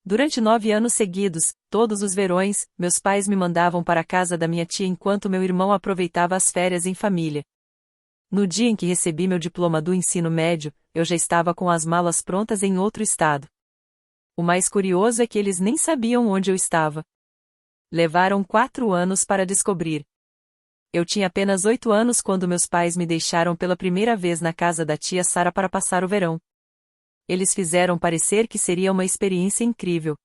Durante 9 anos seguidos, todos os verões, meus pais me mandavam para a casa da minha tia enquanto meu irmão aproveitava as férias em família. No dia em que recebi meu diploma do ensino médio, eu já estava com as malas prontas em outro estado. O mais curioso é que eles nem sabiam onde eu estava. Levaram 4 anos para descobrir. Eu tinha apenas 8 anos quando meus pais me deixaram pela primeira vez na casa da tia Sara para passar o verão. Eles fizeram parecer que seria uma experiência incrível.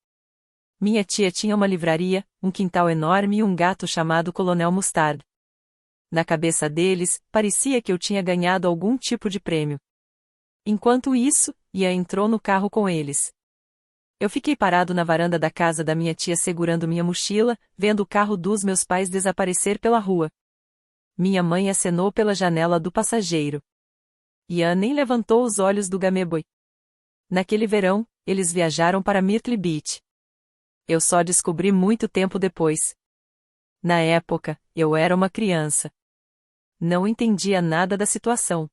Minha tia tinha uma livraria, um quintal enorme e um gato chamado Coronel Mustard. Na cabeça deles, parecia que eu tinha ganhado algum tipo de prêmio. Enquanto isso, Ian entrou no carro com eles. Eu fiquei parado na varanda da casa da minha tia segurando minha mochila, vendo o carro dos meus pais desaparecer pela rua. Minha mãe acenou pela janela do passageiro. Ian nem levantou os olhos do Game Boy. Naquele verão, eles viajaram para Myrtle Beach. Eu só descobri muito tempo depois. Na época, eu era uma criança. Não entendia nada da situação.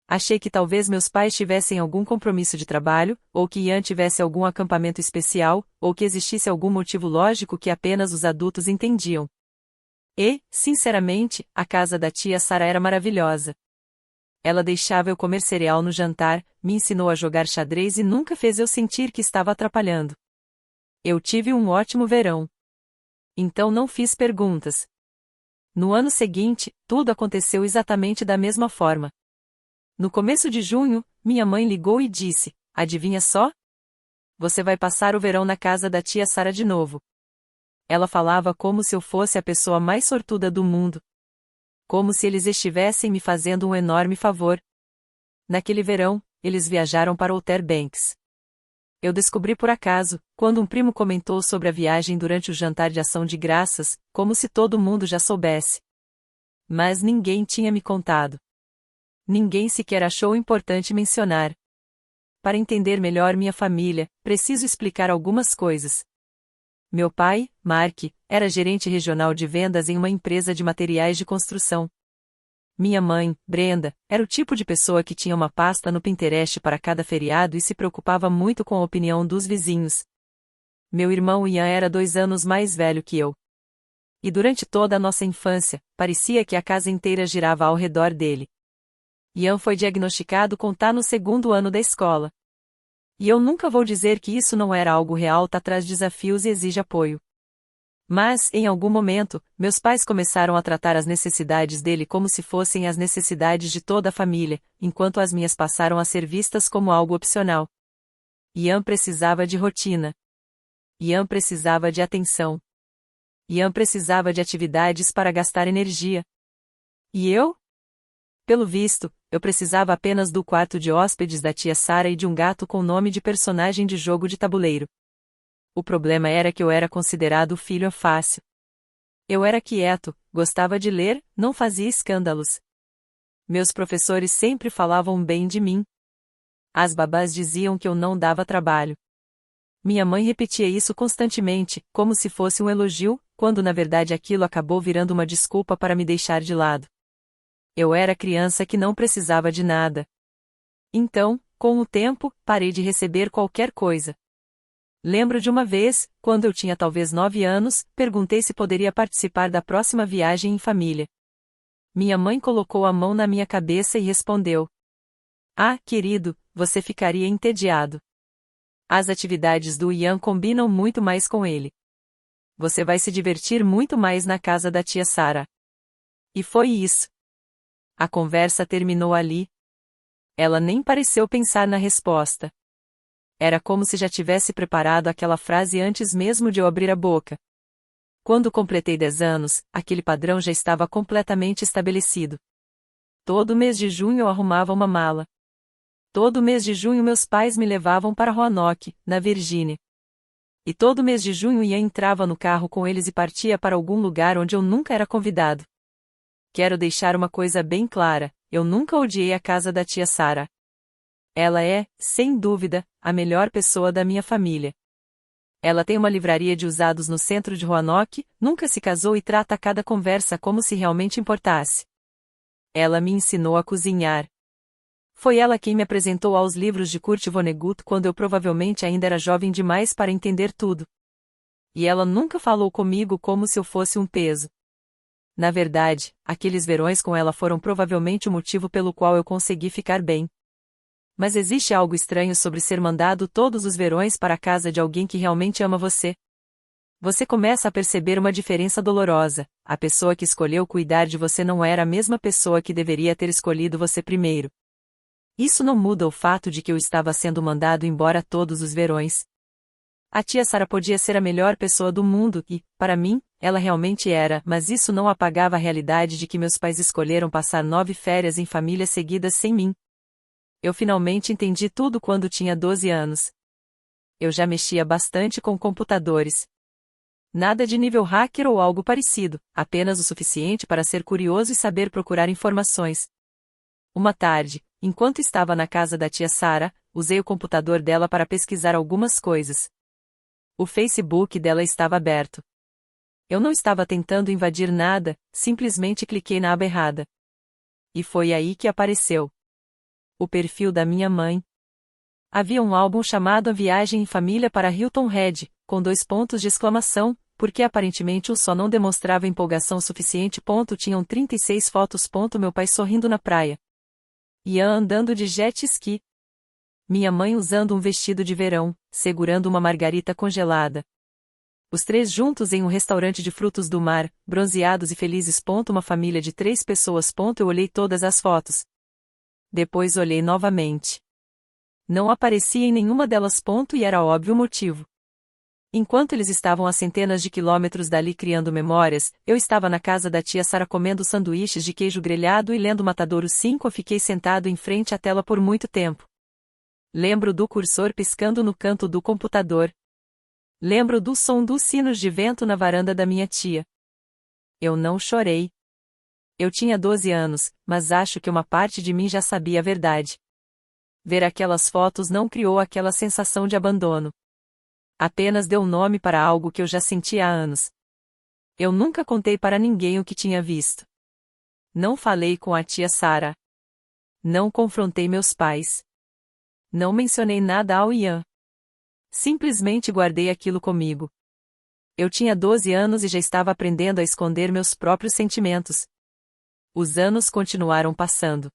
Achei que talvez meus pais tivessem algum compromisso de trabalho, ou que Ian tivesse algum acampamento especial, ou que existisse algum motivo lógico que apenas os adultos entendiam. E, sinceramente, a casa da tia Sara era maravilhosa. Ela deixava eu comer cereal no jantar, me ensinou a jogar xadrez e nunca fez eu sentir que estava atrapalhando. Eu tive um ótimo verão. Então não fiz perguntas. No ano seguinte, tudo aconteceu exatamente da mesma forma. No começo de junho, minha mãe ligou e disse: "Adivinha só? Você vai passar o verão na casa da tia Sara de novo." Ela falava como se eu fosse a pessoa mais sortuda do mundo. Como se eles estivessem me fazendo um enorme favor. Naquele verão, eles viajaram para Outer Banks. Eu descobri por acaso, quando um primo comentou sobre a viagem durante o jantar de ação de graças, como se todo mundo já soubesse. Mas ninguém tinha me contado. Ninguém sequer achou importante mencionar. Para entender melhor minha família, preciso explicar algumas coisas. Meu pai, Mark, era gerente regional de vendas em uma empresa de materiais de construção. Minha mãe, Brenda, era o tipo de pessoa que tinha uma pasta no Pinterest para cada feriado e se preocupava muito com a opinião dos vizinhos. Meu irmão Ian era 2 anos mais velho que eu. E durante toda a nossa infância, parecia que a casa inteira girava ao redor dele. Ian foi diagnosticado com TAA no 2º ano da escola. E eu nunca vou dizer que isso não era algo real, traz desafios e exige apoio. Mas, em algum momento, meus pais começaram a tratar as necessidades dele como se fossem as necessidades de toda a família, enquanto as minhas passaram a ser vistas como algo opcional. Ian precisava de rotina. Ian precisava de atenção. Ian precisava de atividades para gastar energia. E eu? Pelo visto, eu precisava apenas do quarto de hóspedes da tia Sara e de um gato com nome de personagem de jogo de tabuleiro. O problema era que eu era considerado o filho fácil. Eu era quieto, gostava de ler, não fazia escândalos. Meus professores sempre falavam bem de mim. As babás diziam que eu não dava trabalho. Minha mãe repetia isso constantemente, como se fosse um elogio, quando na verdade aquilo acabou virando uma desculpa para me deixar de lado. Eu era criança que não precisava de nada. Então, com o tempo, parei de receber qualquer coisa. Lembro de uma vez, quando eu tinha talvez 9 anos, perguntei se poderia participar da próxima viagem em família. Minha mãe colocou a mão na minha cabeça e respondeu: "Ah, querido, você ficaria entediado. As atividades do Ian combinam muito mais com ele. Você vai se divertir muito mais na casa da tia Sara." E foi isso. A conversa terminou ali. Ela nem pareceu pensar na resposta. Era como se já tivesse preparado aquela frase antes mesmo de eu abrir a boca. Quando completei 10 anos, aquele padrão já estava completamente estabelecido. Todo mês de junho eu arrumava uma mala. Todo mês de junho meus pais me levavam para Roanoke, na Virgínia. E todo mês de junho Ian entrava no carro com eles e partia para algum lugar onde eu nunca era convidado. Quero deixar uma coisa bem clara, eu nunca odiei a casa da tia Sara. Ela é, sem dúvida, a melhor pessoa da minha família. Ela tem uma livraria de usados no centro de Roanoke, nunca se casou e trata cada conversa como se realmente importasse. Ela me ensinou a cozinhar. Foi ela quem me apresentou aos livros de Kurt Vonnegut quando eu provavelmente ainda era jovem demais para entender tudo. E ela nunca falou comigo como se eu fosse um peso. Na verdade, aqueles verões com ela foram provavelmente o motivo pelo qual eu consegui ficar bem. Mas existe algo estranho sobre ser mandado todos os verões para a casa de alguém que realmente ama você. Você começa a perceber uma diferença dolorosa: a pessoa que escolheu cuidar de você não era a mesma pessoa que deveria ter escolhido você primeiro. Isso não muda o fato de que eu estava sendo mandado embora todos os verões. A tia Sarah podia ser a melhor pessoa do mundo e, para mim, ela realmente era, mas isso não apagava a realidade de que meus pais escolheram passar 9 férias em família seguidas sem mim. Eu finalmente entendi tudo quando tinha 12 anos. Eu já mexia bastante com computadores. Nada de nível hacker ou algo parecido, apenas o suficiente para ser curioso e saber procurar informações. Uma tarde, enquanto estava na casa da tia Sarah, usei o computador dela para pesquisar algumas coisas. O Facebook dela estava aberto. Eu não estava tentando invadir nada, simplesmente cliquei na aba errada. E foi aí que apareceu o perfil da minha mãe. Havia um álbum chamado A Viagem em Família para Hilton Head, com 2 pontos de exclamação, porque aparentemente o só não demonstrava empolgação suficiente. Tinham 36 fotos. Meu pai sorrindo na praia. Ian andando de jet ski. Minha mãe usando um vestido de verão, segurando uma margarita congelada. Os 3 juntos em um restaurante de frutos do mar, bronzeados e felizes. Uma família de 3 pessoas. Eu olhei todas as fotos. Depois olhei novamente. Não aparecia em nenhuma delas. E era óbvio o motivo. Enquanto eles estavam a centenas de quilômetros dali criando memórias, eu estava na casa da tia Sarah comendo sanduíches de queijo grelhado e lendo Matadouro 5. Eu fiquei sentado em frente à tela por muito tempo. Lembro do cursor piscando no canto do computador. Lembro do som dos sinos de vento na varanda da minha tia. Eu não chorei. Eu tinha 12 anos, mas acho que uma parte de mim já sabia a verdade. Ver aquelas fotos não criou aquela sensação de abandono. Apenas deu nome para algo que eu já sentia há anos. Eu nunca contei para ninguém o que tinha visto. Não falei com a tia Sarah. Não confrontei meus pais. Não mencionei nada ao Ian. Simplesmente guardei aquilo comigo. Eu tinha 12 anos e já estava aprendendo a esconder meus próprios sentimentos. Os anos continuaram passando.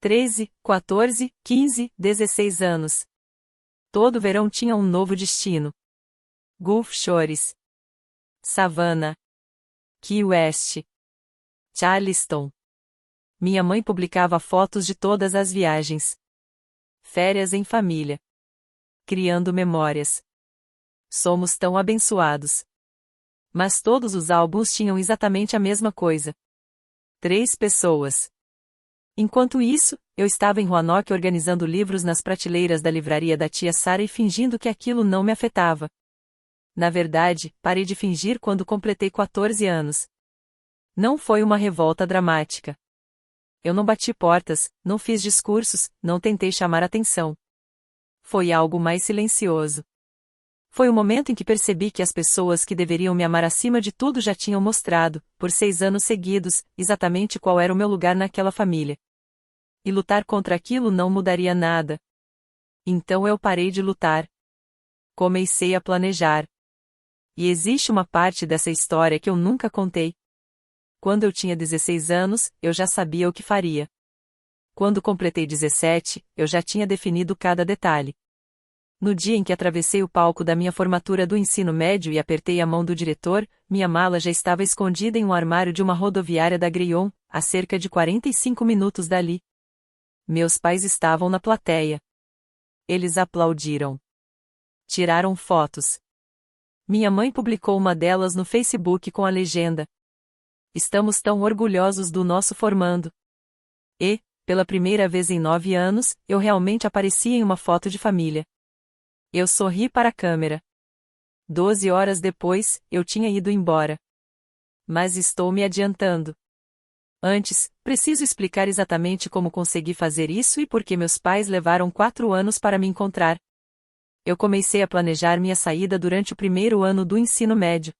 13, 14, 15, 16 anos. Todo verão tinha um novo destino. Gulf Shores. Savannah. Key West. Charleston. Minha mãe publicava fotos de todas as viagens. Férias em família. Criando memórias. Somos tão abençoados. Mas todos os álbuns tinham exatamente a mesma coisa. 3 pessoas. Enquanto isso, eu estava em Roanoke organizando livros nas prateleiras da livraria da tia Sarah e fingindo que aquilo não me afetava. Na verdade, parei de fingir quando completei 14 anos. Não foi uma revolta dramática. Eu não bati portas, não fiz discursos, não tentei chamar atenção. Foi algo mais silencioso. Foi o momento em que percebi que as pessoas que deveriam me amar acima de tudo já tinham mostrado, por 6 anos seguidos, exatamente qual era o meu lugar naquela família. E lutar contra aquilo não mudaria nada. Então eu parei de lutar. Comecei a planejar. E existe uma parte dessa história que eu nunca contei. Quando eu tinha 16 anos, eu já sabia o que faria. Quando completei 17, eu já tinha definido cada detalhe. No dia em que atravessei o palco da minha formatura do ensino médio e apertei a mão do diretor, minha mala já estava escondida em um armário de uma rodoviária da Greyhound, a cerca de 45 minutos dali. Meus pais estavam na plateia. Eles aplaudiram. Tiraram fotos. Minha mãe publicou uma delas no Facebook com a legenda: "Estamos tão orgulhosos do nosso formando." E, pela primeira vez em 9 anos, eu realmente apareci em uma foto de família. Eu sorri para a câmera. 12 horas depois, eu tinha ido embora. Mas estou me adiantando. Antes, preciso explicar exatamente como consegui fazer isso e por que meus pais levaram 4 anos para me encontrar. Eu comecei a planejar minha saída durante o primeiro ano do ensino médio.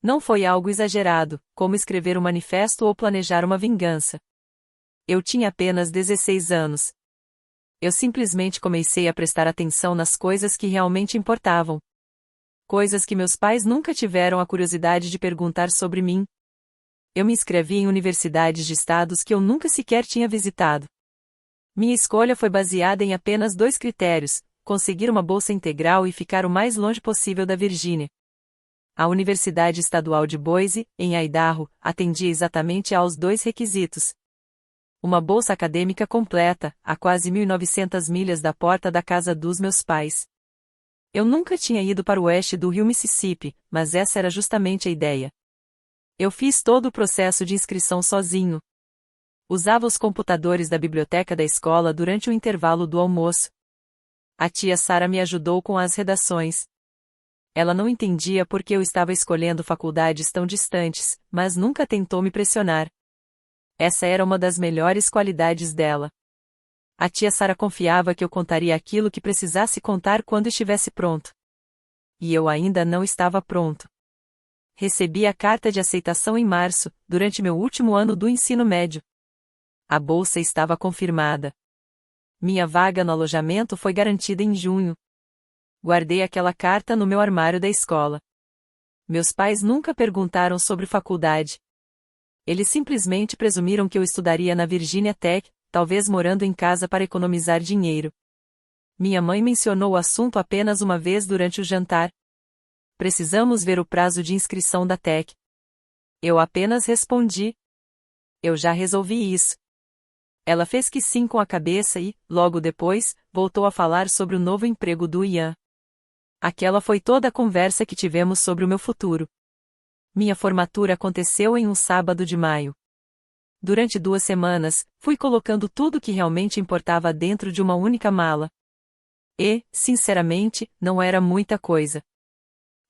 Não foi algo exagerado, como escrever um manifesto ou planejar uma vingança. Eu tinha apenas 16 anos. Eu simplesmente comecei a prestar atenção nas coisas que realmente importavam. Coisas que meus pais nunca tiveram a curiosidade de perguntar sobre mim. Eu me inscrevi em universidades de estados que eu nunca sequer tinha visitado. Minha escolha foi baseada em apenas 2 critérios: conseguir uma bolsa integral e ficar o mais longe possível da Virgínia. A Universidade Estadual de Boise, em Idaho, atendia exatamente aos 2 requisitos. Uma bolsa acadêmica completa, a quase 1.900 milhas da porta da casa dos meus pais. Eu nunca tinha ido para o oeste do rio Mississippi, mas essa era justamente a ideia. Eu fiz todo o processo de inscrição sozinho. Usava os computadores da biblioteca da escola durante o intervalo do almoço. A tia Sarah me ajudou com as redações. Ela não entendia por que eu estava escolhendo faculdades tão distantes, mas nunca tentou me pressionar. Essa era uma das melhores qualidades dela. A tia Sarah confiava que eu contaria aquilo que precisasse contar quando estivesse pronto. E eu ainda não estava pronto. Recebi a carta de aceitação em março, durante meu último ano do ensino médio. A bolsa estava confirmada. Minha vaga no alojamento foi garantida em junho. Guardei aquela carta no meu armário da escola. Meus pais nunca perguntaram sobre faculdade. Eles simplesmente presumiram que eu estudaria na Virginia Tech, talvez morando em casa para economizar dinheiro. Minha mãe mencionou o assunto apenas uma vez durante o jantar. Precisamos ver o prazo de inscrição da Tech. Eu apenas respondi: eu já resolvi isso. Ela fez que sim com a cabeça e, logo depois, voltou a falar sobre o novo emprego do Ian. Aquela foi toda a conversa que tivemos sobre o meu futuro. Minha formatura aconteceu em um sábado de maio. Durante 2 semanas, fui colocando tudo que realmente importava dentro de uma única mala. E, sinceramente, não era muita coisa.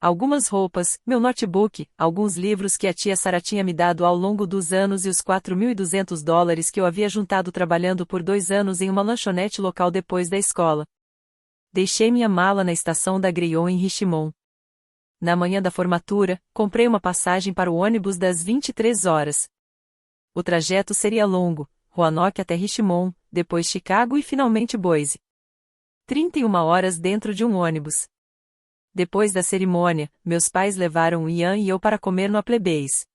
Algumas roupas, meu notebook, alguns livros que a tia Sarah tinha me dado ao longo dos anos e os $4.200 que eu havia juntado trabalhando por 2 anos em uma lanchonete local depois da escola. Deixei minha mala na estação da Greyhound em Richmond. Na manhã da formatura, comprei uma passagem para o ônibus das 23 horas. O trajeto seria longo, Roanoke até Richmond, depois Chicago e finalmente Boise. 31 horas dentro de um ônibus. Depois da cerimônia, meus pais levaram Ian e eu para comer no Applebee's.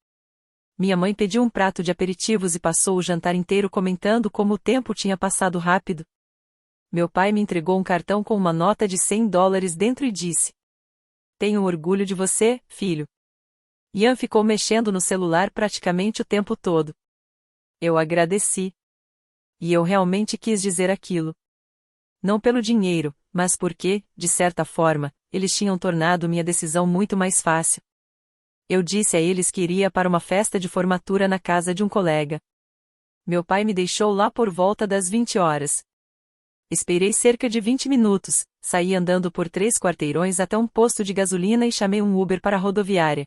Minha mãe pediu um prato de aperitivos e passou o jantar inteiro comentando como o tempo tinha passado rápido. Meu pai me entregou um cartão com uma nota de $100 dentro e disse: "Tenho orgulho de você, filho." Ian ficou mexendo no celular praticamente o tempo todo. Eu agradeci. E eu realmente quis dizer aquilo. Não pelo dinheiro, mas porque, de certa forma, eles tinham tornado minha decisão muito mais fácil. Eu disse a eles que iria para uma festa de formatura na casa de um colega. Meu pai me deixou lá por volta das 20 horas. Esperei cerca de 20 minutos, saí andando por 3 quarteirões até um posto de gasolina e chamei um Uber para a rodoviária.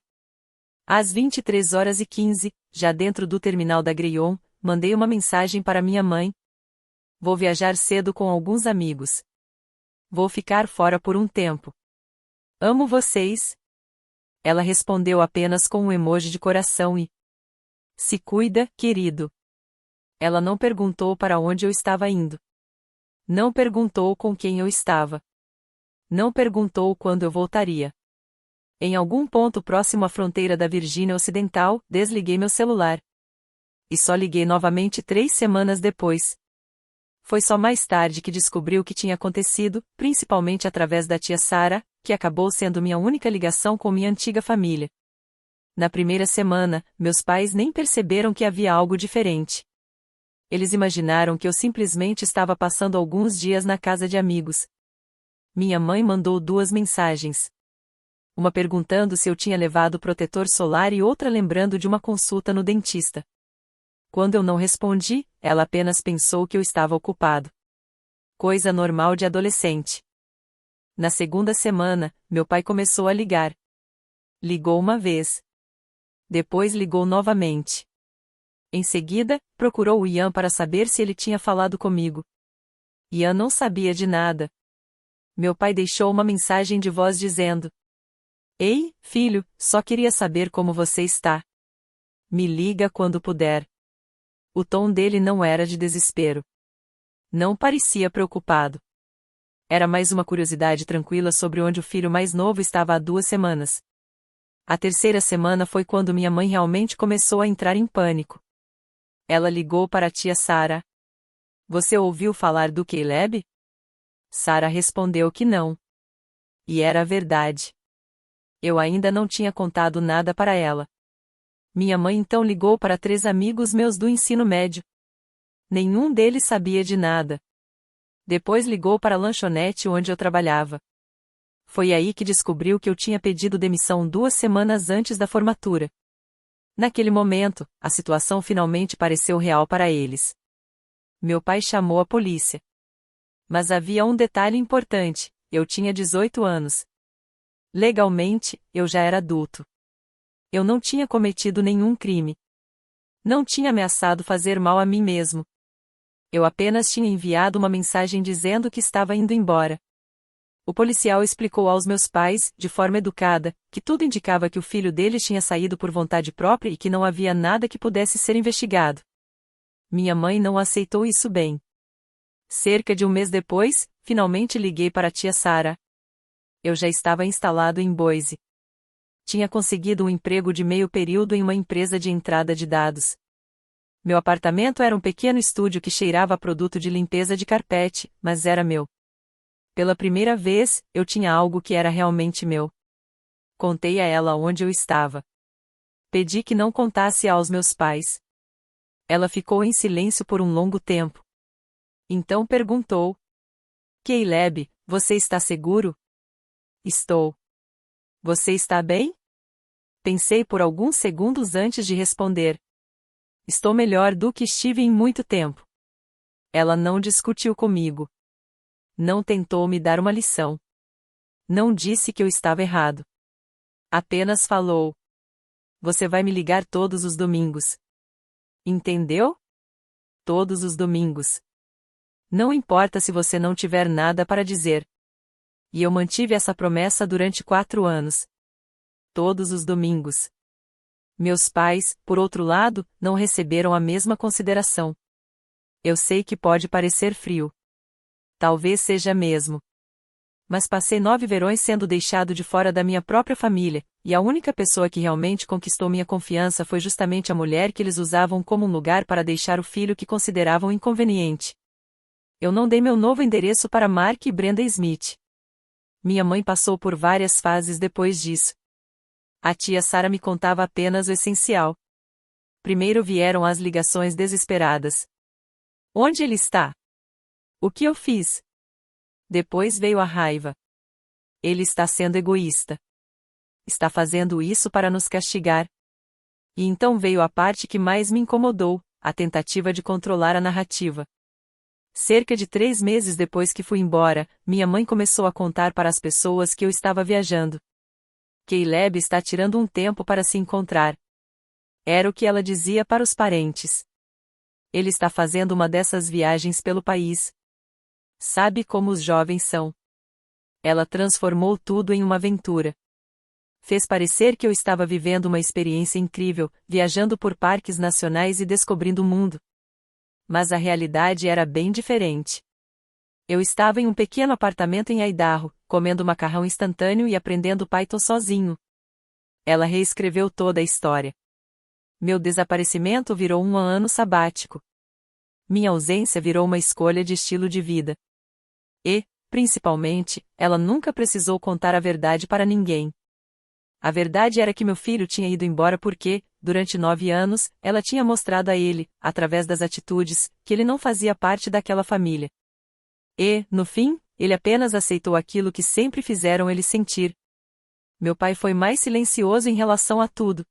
Às 23h15, já dentro do terminal da Greyhound, mandei uma mensagem para minha mãe. Vou viajar cedo com alguns amigos. Vou ficar fora por um tempo. Amo vocês. Ela respondeu apenas com um emoji de coração e: se cuida, querido. Ela não perguntou para onde eu estava indo. Não perguntou com quem eu estava. Não perguntou quando eu voltaria. Em algum ponto próximo à fronteira da Virgínia Ocidental, desliguei meu celular. E só liguei novamente 3 semanas depois. Foi só mais tarde que descobri o que tinha acontecido, principalmente através da tia Sarah, que acabou sendo minha única ligação com minha antiga família. Na primeira semana, meus pais nem perceberam que havia algo diferente. Eles imaginaram que eu simplesmente estava passando alguns dias na casa de amigos. Minha mãe mandou 2 mensagens. Uma perguntando se eu tinha levado protetor solar e outra lembrando de uma consulta no dentista. Quando eu não respondi, ela apenas pensou que eu estava ocupado. Coisa normal de adolescente. Na segunda semana, meu pai começou a ligar. Ligou uma vez. Depois ligou novamente. Em seguida, procurou o Ian para saber se ele tinha falado comigo. Ian não sabia de nada. Meu pai deixou uma mensagem de voz dizendo: "Ei, filho, só queria saber como você está. Me liga quando puder." O tom dele não era de desespero. Não parecia preocupado. Era mais uma curiosidade tranquila sobre onde o filho mais novo estava há 2 semanas. A terceira semana foi quando minha mãe realmente começou a entrar em pânico. Ela ligou para a tia Sara. Você ouviu falar do Caleb? Sara respondeu que não. E era verdade. Eu ainda não tinha contado nada para ela. Minha mãe então ligou para 3 amigos meus do ensino médio. Nenhum deles sabia de nada. Depois ligou para a lanchonete onde eu trabalhava. Foi aí que descobriu que eu tinha pedido demissão 2 semanas antes da formatura. Naquele momento, a situação finalmente pareceu real para eles. Meu pai chamou a polícia. Mas havia um detalhe importante: eu tinha 18 anos. Legalmente, eu já era adulto. Eu não tinha cometido nenhum crime. Não tinha ameaçado fazer mal a mim mesmo. Eu apenas tinha enviado uma mensagem dizendo que estava indo embora. O policial explicou aos meus pais, de forma educada, que tudo indicava que o filho deles tinha saído por vontade própria e que não havia nada que pudesse ser investigado. Minha mãe não aceitou isso bem. Cerca de um mês depois, finalmente liguei para a tia Sara. Eu já estava instalado em Boise. Tinha conseguido um emprego de meio período em uma empresa de entrada de dados. Meu apartamento era um pequeno estúdio que cheirava a produto de limpeza de carpete, mas era meu. Pela primeira vez, eu tinha algo que era realmente meu. Contei a ela onde eu estava. Pedi que não contasse aos meus pais. Ela ficou em silêncio por um longo tempo. Então perguntou: Caleb, você está seguro? Estou. Você está bem? Pensei por alguns segundos antes de responder. Estou melhor do que estive em muito tempo. Ela não discutiu comigo. Não tentou me dar uma lição. Não disse que eu estava errado. Apenas falou: Você vai me ligar todos os domingos. Entendeu? Todos os domingos. Não importa se você não tiver nada para dizer. E eu mantive essa promessa durante 4 anos. Todos os domingos. Meus pais, por outro lado, não receberam a mesma consideração. Eu sei que pode parecer frio. Talvez seja mesmo. Mas passei 9 verões sendo deixado de fora da minha própria família, e a única pessoa que realmente conquistou minha confiança foi justamente a mulher que eles usavam como um lugar para deixar o filho que consideravam inconveniente. Eu não dei meu novo endereço para Mark e Brenda Smith. Minha mãe passou por várias fases depois disso. A tia Sara me contava apenas o essencial. Primeiro vieram as ligações desesperadas. Onde ele está? O que eu fiz? Depois veio a raiva. Ele está sendo egoísta. Está fazendo isso para nos castigar. E então veio a parte que mais me incomodou, a tentativa de controlar a narrativa. Cerca de 3 meses depois que fui embora, minha mãe começou a contar para as pessoas que eu estava viajando. Caleb está tirando um tempo para se encontrar. Era o que ela dizia para os parentes. Ele está fazendo uma dessas viagens pelo país. Sabe como os jovens são. Ela transformou tudo em uma aventura. Fez parecer que eu estava vivendo uma experiência incrível, viajando por parques nacionais e descobrindo o mundo. Mas a realidade era bem diferente. Eu estava em um pequeno apartamento em Idaho, comendo macarrão instantâneo e aprendendo Python sozinho. Ela reescreveu toda a história. Meu desaparecimento virou um ano sabático. Minha ausência virou uma escolha de estilo de vida. E, principalmente, ela nunca precisou contar a verdade para ninguém. A verdade era que meu filho tinha ido embora porque, durante 9 anos, ela tinha mostrado a ele, através das atitudes, que ele não fazia parte daquela família. E, no fim, ele apenas aceitou aquilo que sempre fizeram ele sentir. Meu pai foi mais silencioso em relação a tudo.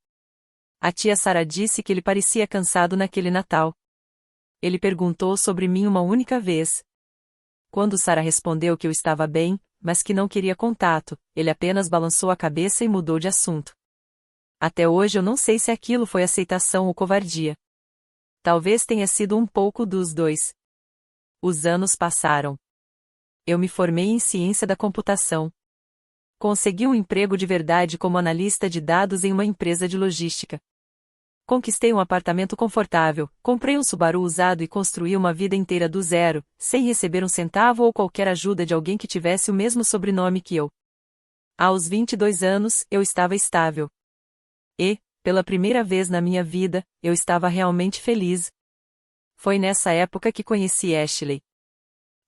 A tia Sara disse que ele parecia cansado naquele Natal. Ele perguntou sobre mim uma única vez. Quando Sara respondeu que eu estava bem, mas que não queria contato, ele apenas balançou a cabeça e mudou de assunto. Até hoje eu não sei se aquilo foi aceitação ou covardia. Talvez tenha sido um pouco dos dois. Os anos passaram. Eu me formei em ciência da computação. Consegui um emprego de verdade como analista de dados em uma empresa de logística. Conquistei um apartamento confortável, comprei um Subaru usado e construí uma vida inteira do zero, sem receber um centavo ou qualquer ajuda de alguém que tivesse o mesmo sobrenome que eu. Aos 22 anos, eu estava estável. E, pela primeira vez na minha vida, eu estava realmente feliz. Foi nessa época que conheci Ashley.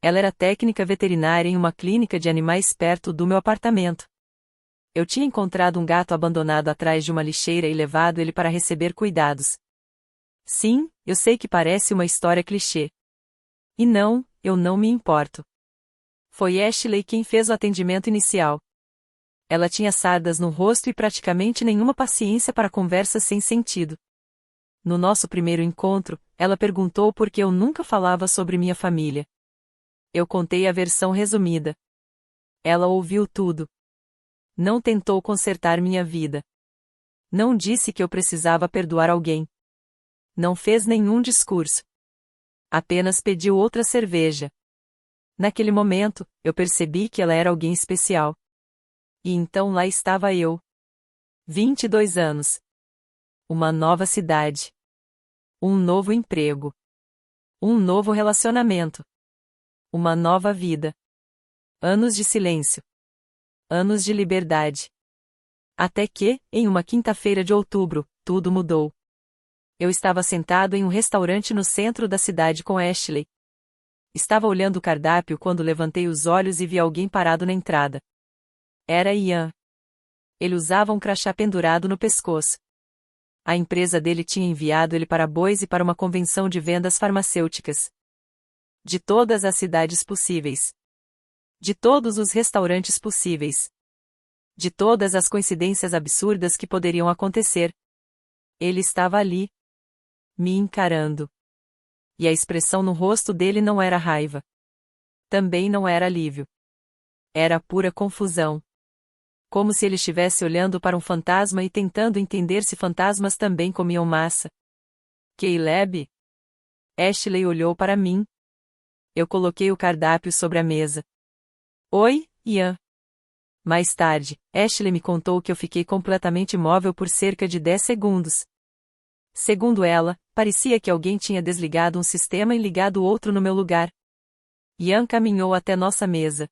Ela era técnica veterinária em uma clínica de animais perto do meu apartamento. Eu tinha encontrado um gato abandonado atrás de uma lixeira e levado ele para receber cuidados. Sim, eu sei que parece uma história clichê. E não, eu não me importo. Foi Ashley quem fez o atendimento inicial. Ela tinha sardas no rosto e praticamente nenhuma paciência para conversas sem sentido. No nosso primeiro encontro, ela perguntou por que eu nunca falava sobre minha família. Eu contei a versão resumida. Ela ouviu tudo. Não tentou consertar minha vida. Não disse que eu precisava perdoar alguém. Não fez nenhum discurso. Apenas pediu outra cerveja. Naquele momento, eu percebi que ela era alguém especial. E então lá estava eu. 22 anos. Uma nova cidade. Um novo emprego. Um novo relacionamento. Uma nova vida. Anos de silêncio. Anos de liberdade. Até que, em uma quinta-feira de outubro, tudo mudou. Eu estava sentado em um restaurante no centro da cidade com Ashley. Estava olhando o cardápio quando levantei os olhos e vi alguém parado na entrada. Era Ian. Ele usava um crachá pendurado no pescoço. A empresa dele tinha enviado ele para Boise para uma convenção de vendas farmacêuticas. De todas as cidades possíveis. De todos os restaurantes possíveis. De todas as coincidências absurdas que poderiam acontecer. Ele estava ali. Me encarando. E a expressão no rosto dele não era raiva. Também não era alívio. Era pura confusão. Como se ele estivesse olhando para um fantasma e tentando entender se fantasmas também comiam massa. Caleb? Ashley olhou para mim. Eu coloquei o cardápio sobre a mesa. Oi, Ian. Mais tarde, Ashley me contou que eu fiquei completamente imóvel por cerca de 10 segundos. Segundo ela, parecia que alguém tinha desligado um sistema e ligado outro no meu lugar. Ian caminhou até nossa mesa.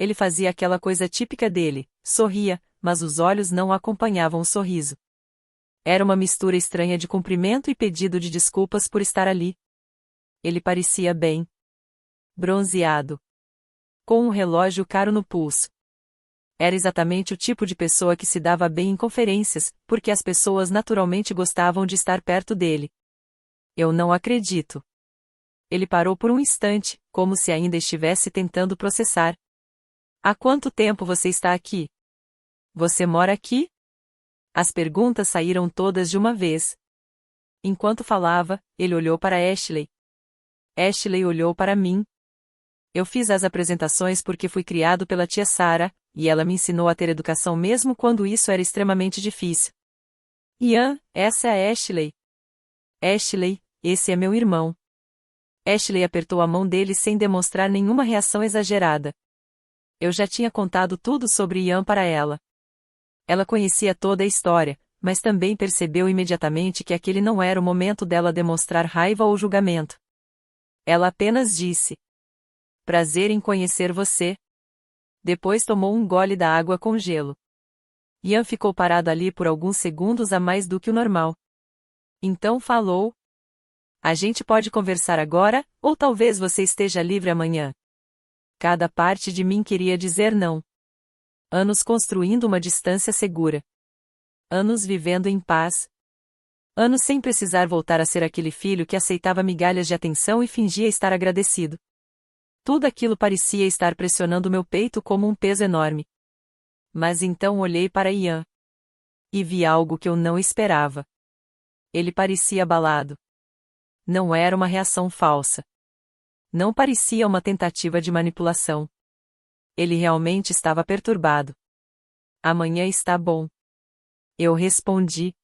Ele fazia aquela coisa típica dele, sorria, mas os olhos não acompanhavam o sorriso. Era uma mistura estranha de cumprimento e pedido de desculpas por estar ali. Ele parecia bem bronzeado, com um relógio caro no pulso. Era exatamente o tipo de pessoa que se dava bem em conferências, porque as pessoas naturalmente gostavam de estar perto dele. Eu não acredito. Ele parou por um instante, como se ainda estivesse tentando processar. Há quanto tempo você está aqui? Você mora aqui? As perguntas saíram todas de uma vez. Enquanto falava, ele olhou para Ashley. Ashley olhou para mim. Eu fiz as apresentações porque fui criado pela tia Sarah, e ela me ensinou a ter educação mesmo quando isso era extremamente difícil. Ian, essa é a Ashley. Ashley, esse é meu irmão. Ashley apertou a mão dele sem demonstrar nenhuma reação exagerada. Eu já tinha contado tudo sobre Ian para ela. Ela conhecia toda a história, mas também percebeu imediatamente que aquele não era o momento dela demonstrar raiva ou julgamento. Ela apenas disse: "Prazer em conhecer você." Depois tomou um gole da água com gelo. Ian ficou parado ali por alguns segundos a mais do que o normal. Então falou: "A gente pode conversar agora, ou talvez você esteja livre amanhã." Cada parte de mim queria dizer não. Anos construindo uma distância segura. Anos vivendo em paz. Anos sem precisar voltar a ser aquele filho que aceitava migalhas de atenção e fingia estar agradecido. Tudo aquilo parecia estar pressionando meu peito como um peso enorme. Mas então olhei para Ian. E vi algo que eu não esperava. Ele parecia abalado. Não era uma reação falsa. Não parecia uma tentativa de manipulação. Ele realmente estava perturbado. "Amanhã está bom." Eu respondi.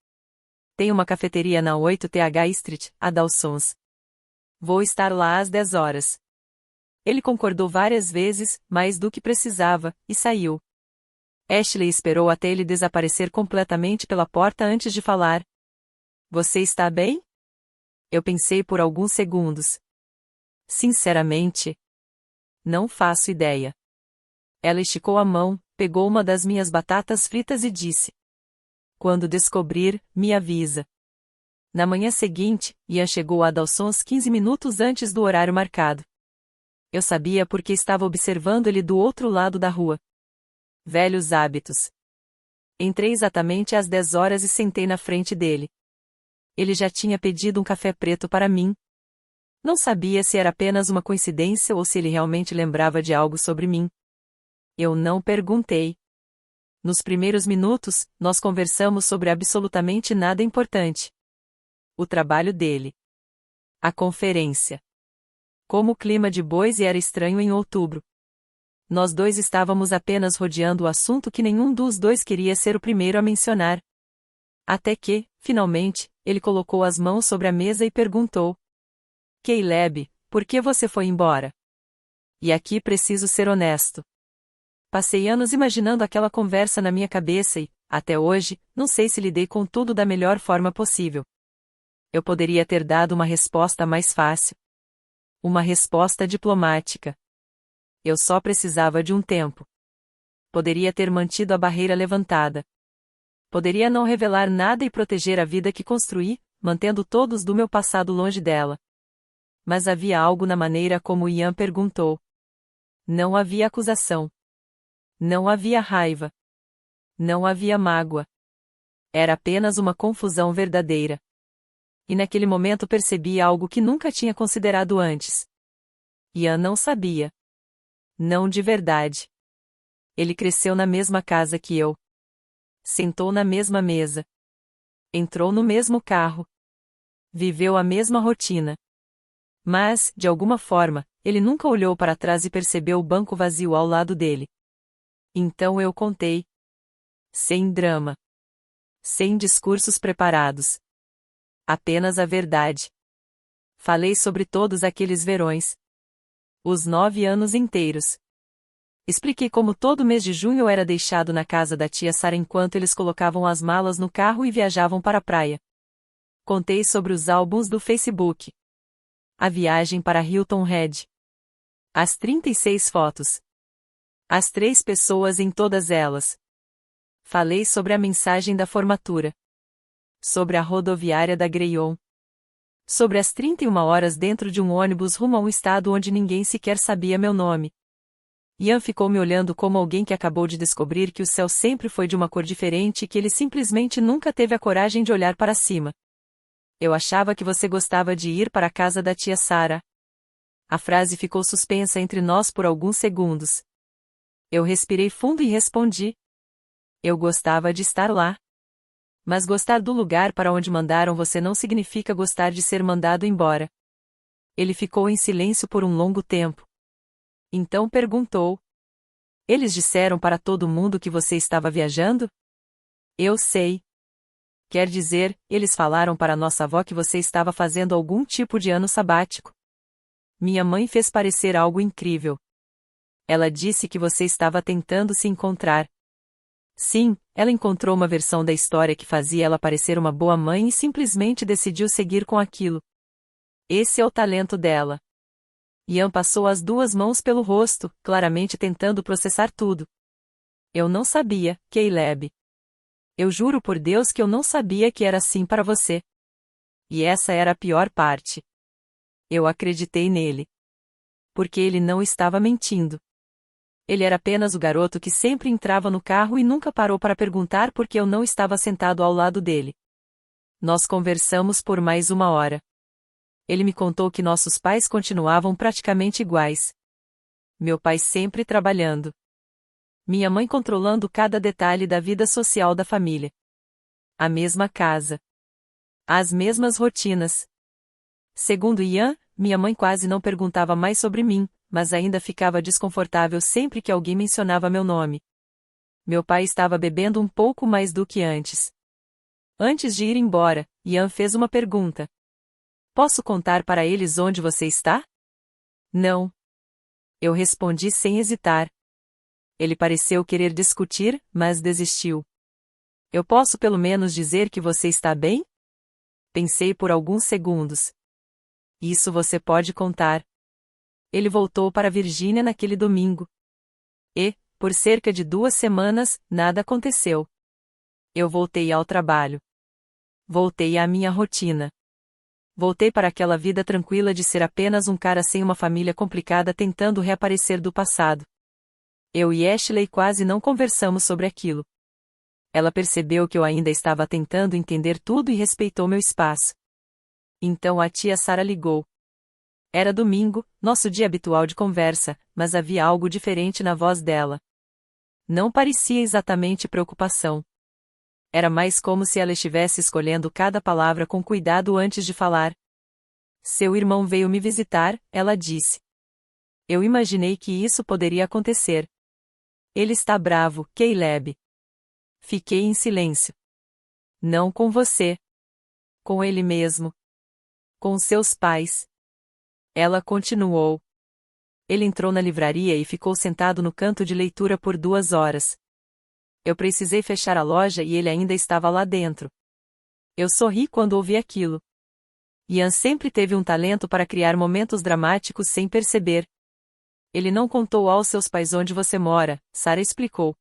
"Tem uma cafeteria na 8th Street, a Dawson's. Vou estar lá às 10 horas." Ele concordou várias vezes, mais do que precisava, e saiu. Ashley esperou até ele desaparecer completamente pela porta antes de falar: Você está bem? Eu pensei por alguns segundos. Sinceramente, não faço ideia. Ela esticou a mão, pegou uma das minhas batatas fritas e disse: quando descobrir, me avisa. Na manhã seguinte, Ian chegou a Dawson's 15 minutos antes do horário marcado. Eu sabia porque estava observando ele do outro lado da rua. Velhos hábitos. Entrei exatamente às 10 horas e sentei na frente dele. Ele já tinha pedido um café preto para mim. Não sabia se era apenas uma coincidência ou se ele realmente lembrava de algo sobre mim. Eu não perguntei. Nos primeiros minutos, nós conversamos sobre absolutamente nada importante. O trabalho dele. A conferência. Como o clima de Boise era estranho em outubro. Nós dois estávamos apenas rodeando o assunto que nenhum dos dois queria ser o primeiro a mencionar. Até que, finalmente, ele colocou as mãos sobre a mesa e perguntou: Caleb, por que você foi embora? E aqui preciso ser honesto. Passei anos imaginando aquela conversa na minha cabeça e, até hoje, não sei se lidei com tudo da melhor forma possível. Eu poderia ter dado uma resposta mais fácil. Uma resposta diplomática. Eu só precisava de um tempo. Poderia ter mantido a barreira levantada. Poderia não revelar nada e proteger a vida que construí, mantendo todos do meu passado longe dela. Mas havia algo na maneira como Ian perguntou. Não havia acusação. Não havia raiva. Não havia mágoa. Era apenas uma confusão verdadeira. E naquele momento percebi algo que nunca tinha considerado antes. Ian não sabia. Não de verdade. Ele cresceu na mesma casa que eu. Sentou na mesma mesa. Entrou no mesmo carro. Viveu a mesma rotina. Mas, de alguma forma, ele nunca olhou para trás e percebeu o banco vazio ao lado dele. Então eu contei. Sem drama. Sem discursos preparados. Apenas a verdade. Falei sobre todos aqueles verões. Os 9 anos inteiros. Expliquei como todo mês de junho eu era deixado na casa da tia Sarah enquanto eles colocavam as malas no carro e viajavam para a praia. Contei sobre os álbuns do Facebook. A viagem para Hilton Head. As 36 fotos. As 3 pessoas em todas elas. Falei sobre a mensagem da formatura. Sobre a rodoviária da Greyhound. Sobre as 31 horas dentro de um ônibus rumo a um estado onde ninguém sequer sabia meu nome. Ian ficou me olhando como alguém que acabou de descobrir que o céu sempre foi de uma cor diferente e que ele simplesmente nunca teve a coragem de olhar para cima. Eu achava que você gostava de ir para a casa da tia Sarah. A frase ficou suspensa entre nós por alguns segundos. Eu respirei fundo e respondi. Eu gostava de estar lá. Mas gostar do lugar para onde mandaram você não significa gostar de ser mandado embora. Ele ficou em silêncio por um longo tempo. Então perguntou. Eles disseram para todo mundo que você estava viajando? Eu sei. Quer dizer, eles falaram para nossa avó que você estava fazendo algum tipo de ano sabático. Minha mãe fez parecer algo incrível. Ela disse que você estava tentando se encontrar. Sim, ela encontrou uma versão da história que fazia ela parecer uma boa mãe e simplesmente decidiu seguir com aquilo. Esse é o talento dela. Ian passou as 2 mãos pelo rosto, claramente tentando processar tudo. Eu não sabia, Caleb. Eu juro por Deus que eu não sabia que era assim para você. E essa era a pior parte. Eu acreditei nele. Porque ele não estava mentindo. Ele era apenas o garoto que sempre entrava no carro e nunca parou para perguntar por que eu não estava sentado ao lado dele. Nós conversamos por mais 1 hora. Ele me contou que nossos pais continuavam praticamente iguais. Meu pai sempre trabalhando. Minha mãe controlando cada detalhe da vida social da família. A mesma casa. As mesmas rotinas. Segundo Ian, minha mãe quase não perguntava mais sobre mim, mas ainda ficava desconfortável sempre que alguém mencionava meu nome. Meu pai estava bebendo um pouco mais do que antes. Antes de ir embora, Ian fez uma pergunta. Posso contar para eles onde você está? Não. Eu respondi sem hesitar. Ele pareceu querer discutir, mas desistiu. Eu posso pelo menos dizer que você está bem? Pensei por alguns segundos. Isso você pode contar. Ele voltou para Virgínia naquele domingo. E, por cerca de 2 semanas, nada aconteceu. Eu voltei ao trabalho. Voltei à minha rotina. Voltei para aquela vida tranquila de ser apenas um cara sem uma família complicada tentando reaparecer do passado. Eu e Ashley quase não conversamos sobre aquilo. Ela percebeu que eu ainda estava tentando entender tudo e respeitou meu espaço. Então a tia Sarah ligou. Era domingo, nosso dia habitual de conversa, mas havia algo diferente na voz dela. Não parecia exatamente preocupação. Era mais como se ela estivesse escolhendo cada palavra com cuidado antes de falar. Seu irmão veio me visitar, ela disse. Eu imaginei que isso poderia acontecer. Ele está bravo, Caleb. Fiquei em silêncio. Não com você. Com ele mesmo. Com seus pais. Ela continuou. Ele entrou na livraria e ficou sentado no canto de leitura por 2 horas. Eu precisei fechar a loja e ele ainda estava lá dentro. Eu sorri quando ouvi aquilo. Ian sempre teve um talento para criar momentos dramáticos sem perceber. Ele não contou aos seus pais onde você mora, Sarah explicou.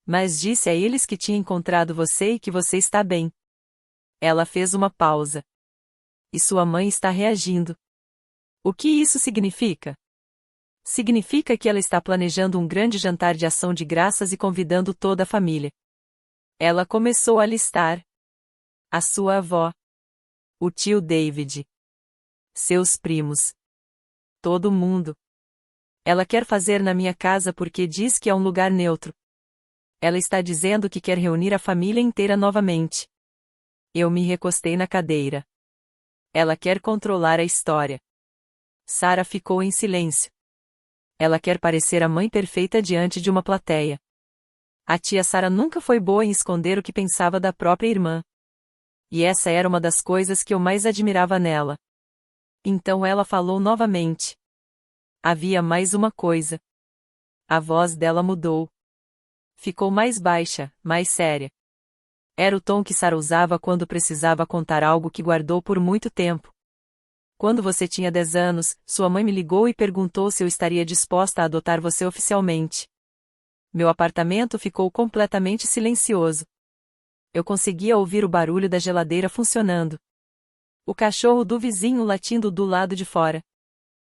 Mas disse a eles que tinha encontrado você e que você está bem. Ela fez uma pausa. E sua mãe está reagindo. O que isso significa? Significa que ela está planejando um grande jantar de ação de graças e convidando toda a família. Ela começou a listar. A sua avó. O tio David. Seus primos. Todo mundo. Ela quer fazer na minha casa porque diz que é um lugar neutro. Ela está dizendo que quer reunir a família inteira novamente. Eu me recostei na cadeira. Ela quer controlar a história. Sarah ficou em silêncio. Ela quer parecer a mãe perfeita diante de uma plateia. A tia Sarah nunca foi boa em esconder o que pensava da própria irmã. E essa era uma das coisas que eu mais admirava nela. Então ela falou novamente. Havia mais uma coisa. A voz dela mudou. Ficou mais baixa, mais séria. Era o tom que Sarah usava quando precisava contar algo que guardou por muito tempo. Quando você tinha 10 anos, sua mãe me ligou e perguntou se eu estaria disposta a adotar você oficialmente. Meu apartamento ficou completamente silencioso. Eu conseguia ouvir o barulho da geladeira funcionando. O cachorro do vizinho latindo do lado de fora.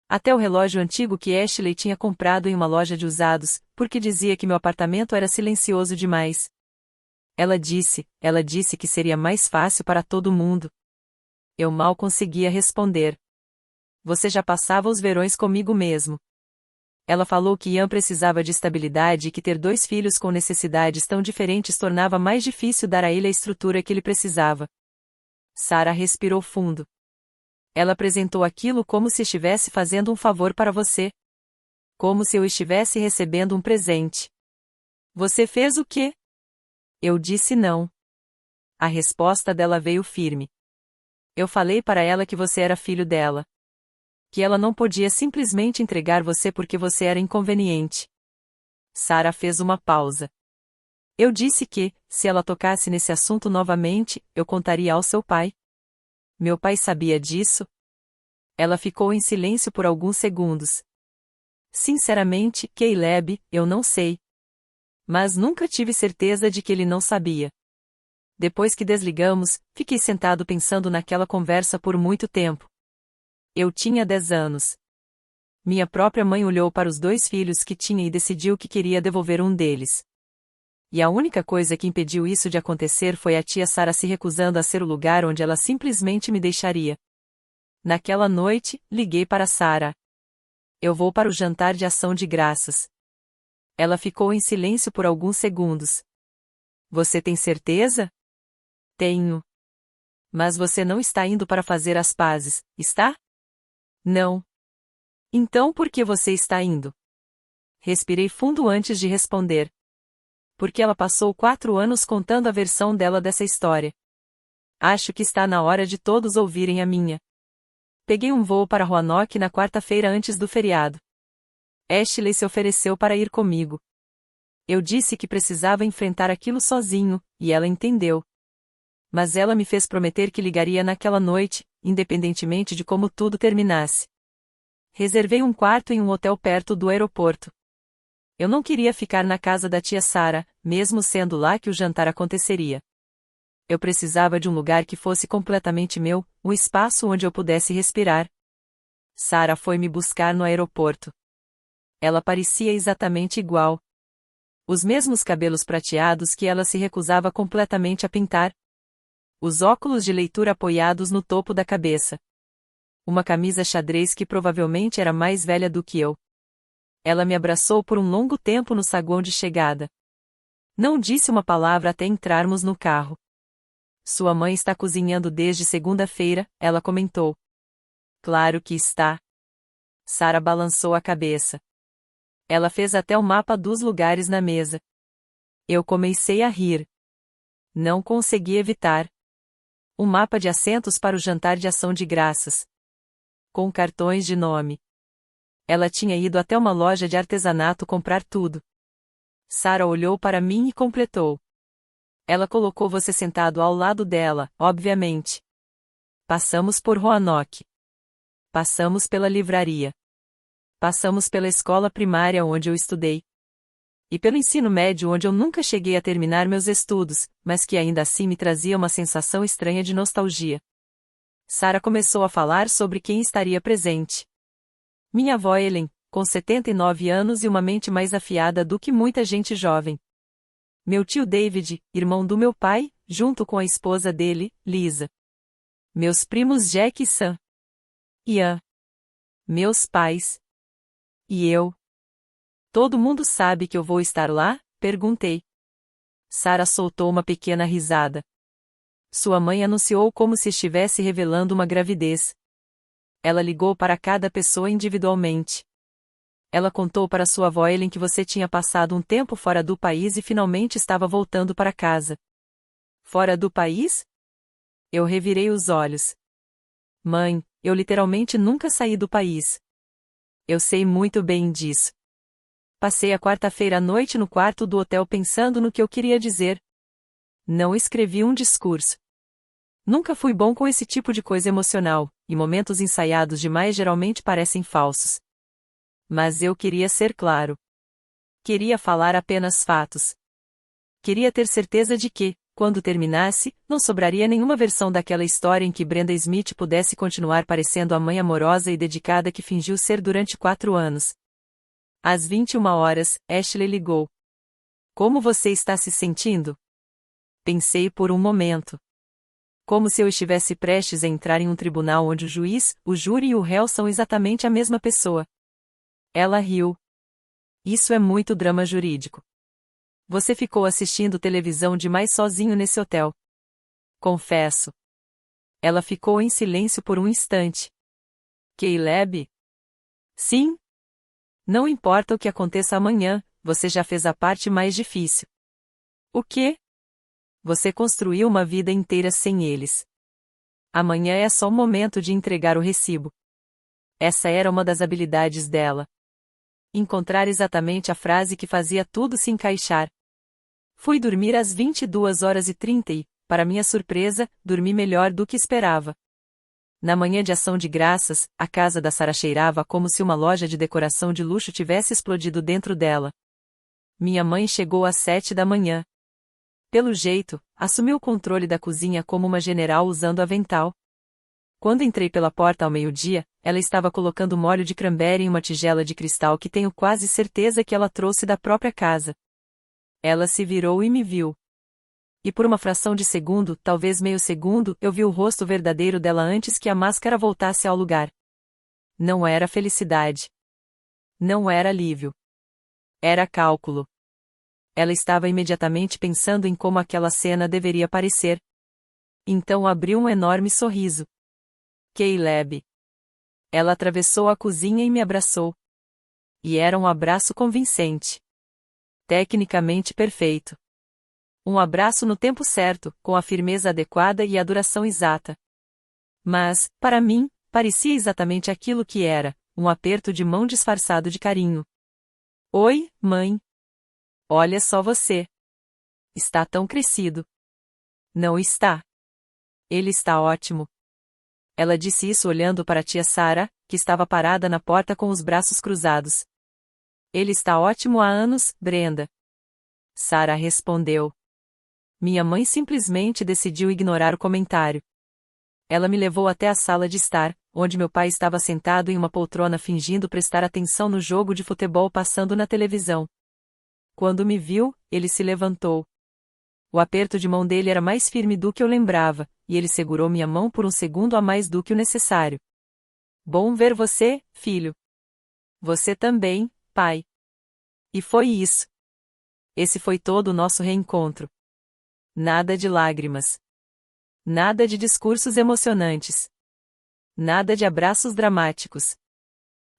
Até o relógio antigo que Ashley tinha comprado em uma loja de usados, porque dizia que meu apartamento era silencioso demais. Ela disse que seria mais fácil para todo mundo. Eu mal conseguia responder. Você já passava os verões comigo mesmo. Ela falou que Ian precisava de estabilidade e que ter 2 filhos com necessidades tão diferentes tornava mais difícil dar a ele a estrutura que ele precisava. Sarah respirou fundo. Ela apresentou aquilo como se estivesse fazendo um favor para você. Como se eu estivesse recebendo um presente. Você fez o quê? Eu disse não. A resposta dela veio firme. Eu falei para ela que você era filho dela. Que ela não podia simplesmente entregar você porque você era inconveniente. Sarah fez uma pausa. Eu disse que, se ela tocasse nesse assunto novamente, eu contaria ao seu pai. Meu pai sabia disso? Ela ficou em silêncio por alguns segundos. Sinceramente, Caleb, eu não sei. Mas nunca tive certeza de que ele não sabia. Depois que desligamos, fiquei sentado pensando naquela conversa por muito tempo. Eu tinha 10 anos. Minha própria mãe olhou para os 2 filhos que tinha e decidiu que queria devolver um deles. E a única coisa que impediu isso de acontecer foi a tia Sarah se recusando a ser o lugar onde ela simplesmente me deixaria. Naquela noite, liguei para Sarah. Eu vou para o jantar de ação de graças. Ela ficou em silêncio por alguns segundos. Você tem certeza? Tenho. Mas você não está indo para fazer as pazes, está? Não. Então por que você está indo? Respirei fundo antes de responder. Porque ela passou 4 anos contando a versão dela dessa história. Acho que está na hora de todos ouvirem a minha. Peguei um voo para Roanoke na quarta-feira antes do feriado. Ashley se ofereceu para ir comigo. Eu disse que precisava enfrentar aquilo sozinho, e ela entendeu. Mas ela me fez prometer que ligaria naquela noite, independentemente de como tudo terminasse. Reservei um quarto em um hotel perto do aeroporto. Eu não queria ficar na casa da tia Sarah, mesmo sendo lá que o jantar aconteceria. Eu precisava de um lugar que fosse completamente meu, um espaço onde eu pudesse respirar. Sarah foi me buscar no aeroporto. Ela parecia exatamente igual. Os mesmos cabelos prateados que ela se recusava completamente a pintar. Os óculos de leitura apoiados no topo da cabeça. Uma camisa xadrez que provavelmente era mais velha do que eu. Ela me abraçou por um longo tempo no saguão de chegada. Não disse uma palavra até entrarmos no carro. Sua mãe está cozinhando desde segunda-feira, ela comentou. Claro que está. Sarah balançou a cabeça. Ela fez até o mapa dos lugares na mesa. Eu comecei a rir. Não consegui evitar. Um mapa de assentos para o jantar de ação de graças. Com cartões de nome. Ela tinha ido até uma loja de artesanato comprar tudo. Sarah olhou para mim e completou. Ela colocou você sentado ao lado dela, obviamente. Passamos por Roanoke. Passamos pela livraria. Passamos pela escola primária onde eu estudei. E pelo ensino médio onde eu nunca cheguei a terminar meus estudos, mas que ainda assim me trazia uma sensação estranha de nostalgia. Sarah começou a falar sobre quem estaria presente. Minha avó Ellen, com 79 anos e uma mente mais afiada do que muita gente jovem. Meu tio David, irmão do meu pai, junto com a esposa dele, Lisa. Meus primos Jack e Sam. Ian. Meus pais. E eu. Todo mundo sabe que eu vou estar lá? Perguntei. Sarah soltou uma pequena risada. Sua mãe anunciou como se estivesse revelando uma gravidez. Ela ligou para cada pessoa individualmente. Ela contou para sua avó Ellen que você tinha passado um tempo fora do país e finalmente estava voltando para casa. Fora do país? Eu revirei os olhos. Mãe, eu literalmente nunca saí do país. Eu sei muito bem disso. Passei a quarta-feira à noite no quarto do hotel pensando no que eu queria dizer. Não escrevi um discurso. Nunca fui bom com esse tipo de coisa emocional, e momentos ensaiados demais geralmente parecem falsos. Mas eu queria ser claro. Queria falar apenas fatos. Queria ter certeza de que, quando terminasse, não sobraria nenhuma versão daquela história em que Brenda Smith pudesse continuar parecendo a mãe amorosa e dedicada que fingiu ser durante 4 anos. Às 21 horas, Ashley ligou. Como você está se sentindo? Pensei por um momento. Como se eu estivesse prestes a entrar em um tribunal onde o juiz, o júri e o réu são exatamente a mesma pessoa. Ela riu. Isso é muito drama jurídico. Você ficou assistindo televisão demais sozinho nesse hotel. Confesso. Ela ficou em silêncio por um instante. Caleb? Sim? Não importa o que aconteça amanhã, você já fez a parte mais difícil. O quê? Você construiu uma vida inteira sem eles. Amanhã é só o momento de entregar o recibo. Essa era uma das habilidades dela. Encontrar exatamente a frase que fazia tudo se encaixar. Fui dormir às 22h30 e, para minha surpresa, dormi melhor do que esperava. Na manhã de ação de graças, a casa da Sarah cheirava como se uma loja de decoração de luxo tivesse explodido dentro dela. Minha mãe chegou às 7 da manhã. Pelo jeito, assumiu o controle da cozinha como uma general usando avental. Quando entrei pela porta ao meio-dia, ela estava colocando molho de cranberry em uma tigela de cristal que tenho quase certeza que ela trouxe da própria casa. Ela se virou e me viu. E por uma fração de segundo, talvez meio segundo, eu vi o rosto verdadeiro dela antes que a máscara voltasse ao lugar. Não era felicidade. Não era alívio. Era cálculo. Ela estava imediatamente pensando em como aquela cena deveria parecer. Então abriu um enorme sorriso. Caleb. Ela atravessou a cozinha e me abraçou. E era um abraço convincente. Tecnicamente perfeito. Um abraço no tempo certo, com a firmeza adequada e a duração exata. Mas, para mim, parecia exatamente aquilo que era, um aperto de mão disfarçado de carinho. Oi, mãe. Olha só você. Está tão crescido. Não está. Ele está ótimo. Ela disse isso olhando para a tia Sarah, que estava parada na porta com os braços cruzados. Ele está ótimo há anos, Brenda. Sarah respondeu. Minha mãe simplesmente decidiu ignorar o comentário. Ela me levou até a sala de estar, onde meu pai estava sentado em uma poltrona fingindo prestar atenção no jogo de futebol passando na televisão. Quando me viu, ele se levantou. O aperto de mão dele era mais firme do que eu lembrava, e ele segurou minha mão por um segundo a mais do que o necessário. Bom ver você, filho. Você também, pai. E foi isso. Esse foi todo o nosso reencontro. Nada de lágrimas. Nada de discursos emocionantes. Nada de abraços dramáticos.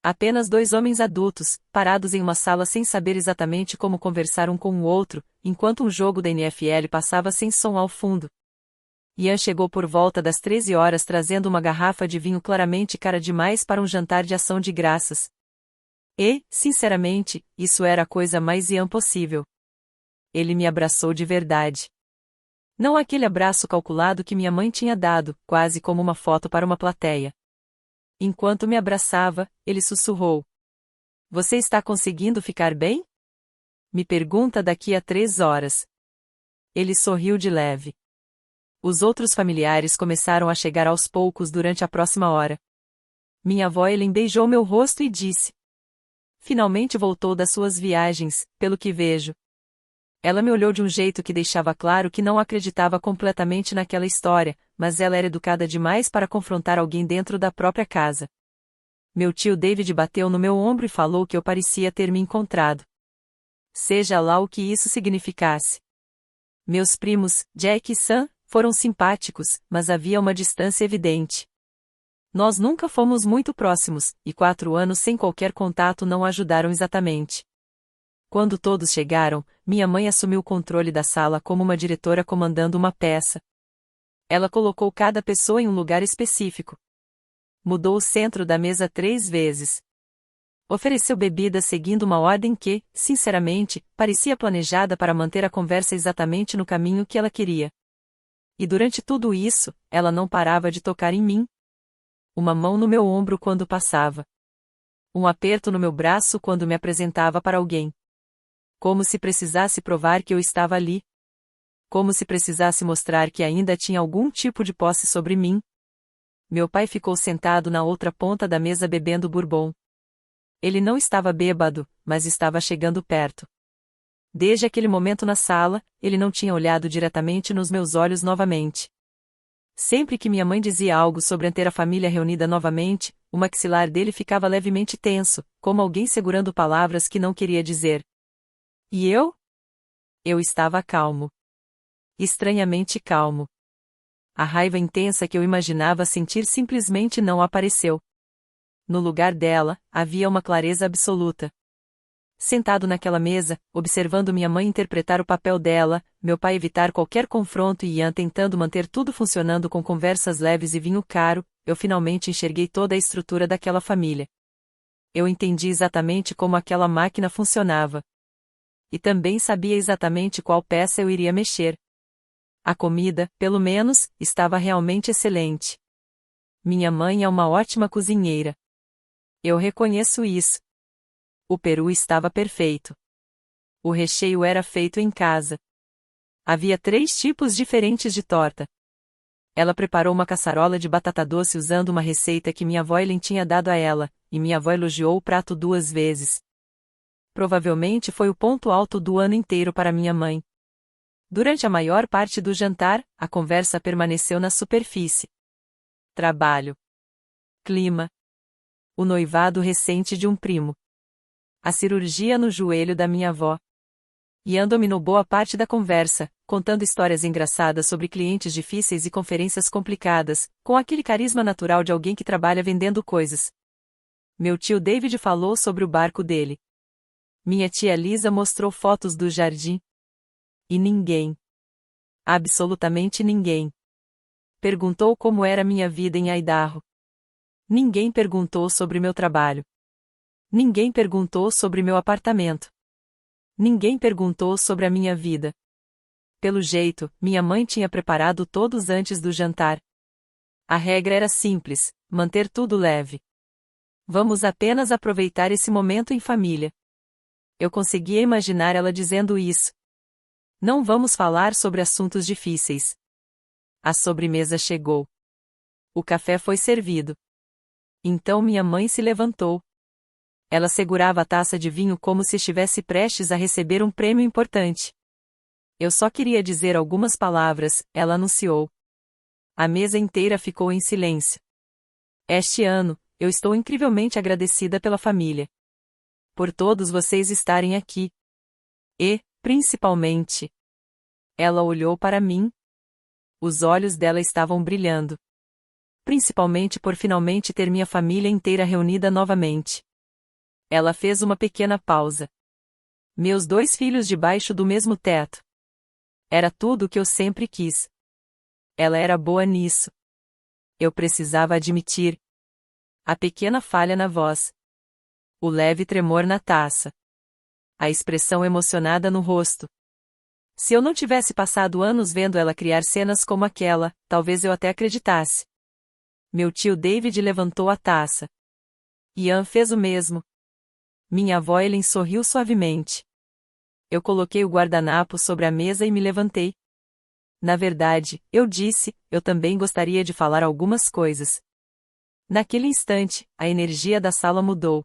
Apenas dois homens adultos, parados em uma sala sem saber exatamente como conversar um com o outro, enquanto um jogo da NFL passava sem som ao fundo. Ian chegou por volta das 13 horas trazendo uma garrafa de vinho claramente cara demais para um jantar de ação de graças. E, sinceramente, isso era a coisa mais Ian possível. Ele me abraçou de verdade. Não aquele abraço calculado que minha mãe tinha dado, quase como uma foto para uma plateia. Enquanto me abraçava, ele sussurrou. Você está conseguindo ficar bem? Me pergunta daqui a 3 horas. Ele sorriu de leve. Os outros familiares começaram a chegar aos poucos durante a próxima hora. Minha avó Ellen beijou meu rosto e disse. Finalmente voltou das suas viagens, pelo que vejo. Ela me olhou de um jeito que deixava claro que não acreditava completamente naquela história, mas ela era educada demais para confrontar alguém dentro da própria casa. Meu tio David bateu no meu ombro e falou que eu parecia ter me encontrado. Seja lá o que isso significasse. Meus primos, Jack e Sam, foram simpáticos, mas havia uma distância evidente. Nós nunca fomos muito próximos, e 4 anos sem qualquer contato não ajudaram exatamente. Quando todos chegaram, minha mãe assumiu o controle da sala como uma diretora comandando uma peça. Ela colocou cada pessoa em um lugar específico. Mudou o centro da mesa 3 vezes. Ofereceu bebida seguindo uma ordem que, sinceramente, parecia planejada para manter a conversa exatamente no caminho que ela queria. E durante tudo isso, ela não parava de tocar em mim. Uma mão no meu ombro quando passava. Um aperto no meu braço quando me apresentava para alguém. Como se precisasse provar que eu estava ali. Como se precisasse mostrar que ainda tinha algum tipo de posse sobre mim. Meu pai ficou sentado na outra ponta da mesa bebendo bourbon. Ele não estava bêbado, mas estava chegando perto. Desde aquele momento na sala, ele não tinha olhado diretamente nos meus olhos novamente. Sempre que minha mãe dizia algo sobre ter a família reunida novamente, o maxilar dele ficava levemente tenso, como alguém segurando palavras que não queria dizer. E eu? Eu estava calmo. Estranhamente calmo. A raiva intensa que eu imaginava sentir simplesmente não apareceu. No lugar dela, havia uma clareza absoluta. Sentado naquela mesa, observando minha mãe interpretar o papel dela, meu pai evitar qualquer confronto e Ian tentando manter tudo funcionando com conversas leves e vinho caro, eu finalmente enxerguei toda a estrutura daquela família. Eu entendi exatamente como aquela máquina funcionava. E também sabia exatamente qual peça eu iria mexer. A comida, pelo menos, estava realmente excelente. Minha mãe é uma ótima cozinheira. Eu reconheço isso. O peru estava perfeito. O recheio era feito em casa. Havia 3 tipos diferentes de torta. Ela preparou uma caçarola de batata doce usando uma receita que minha avó Ellen tinha dado a ela, e minha avó elogiou o prato 2 vezes. Provavelmente foi o ponto alto do ano inteiro para minha mãe. Durante a maior parte do jantar, a conversa permaneceu na superfície. Trabalho. Clima. O noivado recente de um primo. A cirurgia no joelho da minha avó. Ian dominou boa parte da conversa, contando histórias engraçadas sobre clientes difíceis e conferências complicadas, com aquele carisma natural de alguém que trabalha vendendo coisas. Meu tio David falou sobre o barco dele. Minha tia Lisa mostrou fotos do jardim. E ninguém. Absolutamente ninguém. Perguntou como era minha vida em Idaho. Ninguém perguntou sobre meu trabalho. Ninguém perguntou sobre meu apartamento. Ninguém perguntou sobre a minha vida. Pelo jeito, minha mãe tinha preparado todos antes do jantar. A regra era simples: manter tudo leve. Vamos apenas aproveitar esse momento em família. Eu conseguia imaginar ela dizendo isso. Não vamos falar sobre assuntos difíceis. A sobremesa chegou. O café foi servido. Então minha mãe se levantou. Ela segurava a taça de vinho como se estivesse prestes a receber um prêmio importante. Eu só queria dizer algumas palavras, ela anunciou. A mesa inteira ficou em silêncio. Este ano, eu estou incrivelmente agradecida pela família. Por todos vocês estarem aqui. E, principalmente. Ela olhou para mim. Os olhos dela estavam brilhando. Principalmente por finalmente ter minha família inteira reunida novamente. Ela fez uma pequena pausa. Meus 2 filhos debaixo do mesmo teto. Era tudo o que eu sempre quis. Ela era boa nisso. Eu precisava admitir. A pequena falha na voz. O leve tremor na taça. A expressão emocionada no rosto. Se eu não tivesse passado anos vendo ela criar cenas como aquela, talvez eu até acreditasse. Meu tio David levantou a taça. Ian fez o mesmo. Minha avó Ellen sorriu suavemente. Eu coloquei o guardanapo sobre a mesa e me levantei. Na verdade, eu disse, eu também gostaria de falar algumas coisas. Naquele instante, a energia da sala mudou.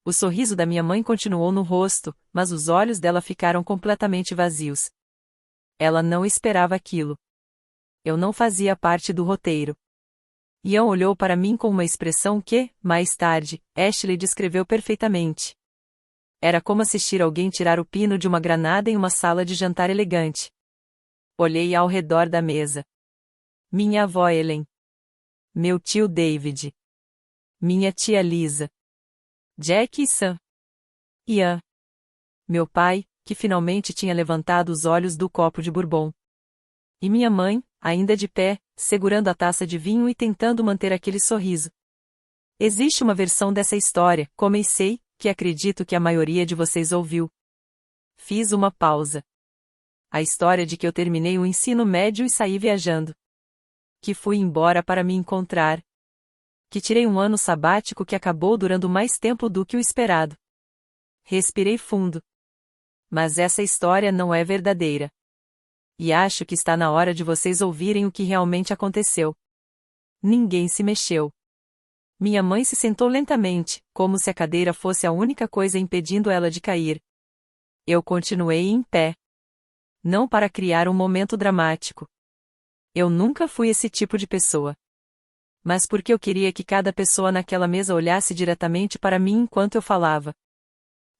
O sorriso da minha mãe continuou no rosto, mas os olhos dela ficaram completamente vazios. Ela não esperava aquilo. Eu não fazia parte do roteiro. Ian olhou para mim com uma expressão que, mais tarde, Ashley descreveu perfeitamente. Era como assistir alguém tirar o pino de uma granada em uma sala de jantar elegante. Olhei ao redor da mesa. Minha avó Ellen. Meu tio David. Minha tia Lisa. Jack e Sam. Ian. Meu pai, que finalmente tinha levantado os olhos do copo de bourbon. E minha mãe, ainda de pé, segurando a taça de vinho e tentando manter aquele sorriso. Existe uma versão dessa história, comecei, que acredito que a maioria de vocês ouviu. Fiz uma pausa. A história de que eu terminei o ensino médio e saí viajando. Que fui embora para me encontrar. Que tirei um ano sabático que acabou durando mais tempo do que o esperado. Respirei fundo. Mas essa história não é verdadeira. E acho que está na hora de vocês ouvirem o que realmente aconteceu. Ninguém se mexeu. Minha mãe se sentou lentamente, como se a cadeira fosse a única coisa impedindo ela de cair. Eu continuei em pé. Não para criar um momento dramático. Eu nunca fui esse tipo de pessoa. Mas porque eu queria que cada pessoa naquela mesa olhasse diretamente para mim enquanto eu falava.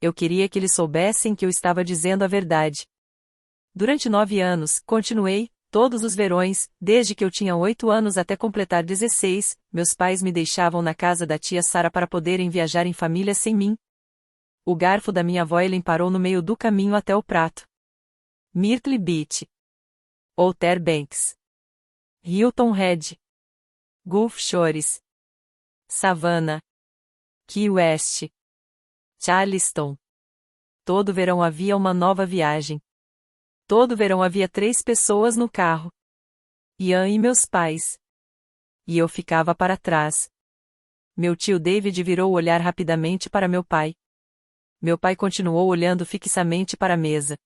Eu queria que eles soubessem que eu estava dizendo a verdade. Durante 9 anos, continuei, todos os verões, desde que eu tinha 8 anos até completar 16, meus pais me deixavam na casa da tia Sarah para poderem viajar em família sem mim. O garfo da minha avó Ellen parou no meio do caminho até o prato. Myrtle Beach. Outer Banks. Hilton Head. Gulf Shores. Savannah. Key West. Charleston. Todo verão havia uma nova viagem. Todo verão havia 3 pessoas no carro. Ian e meus pais. E eu ficava para trás. Meu tio David virou o olhar rapidamente para meu pai. Meu pai continuou olhando fixamente para a mesa.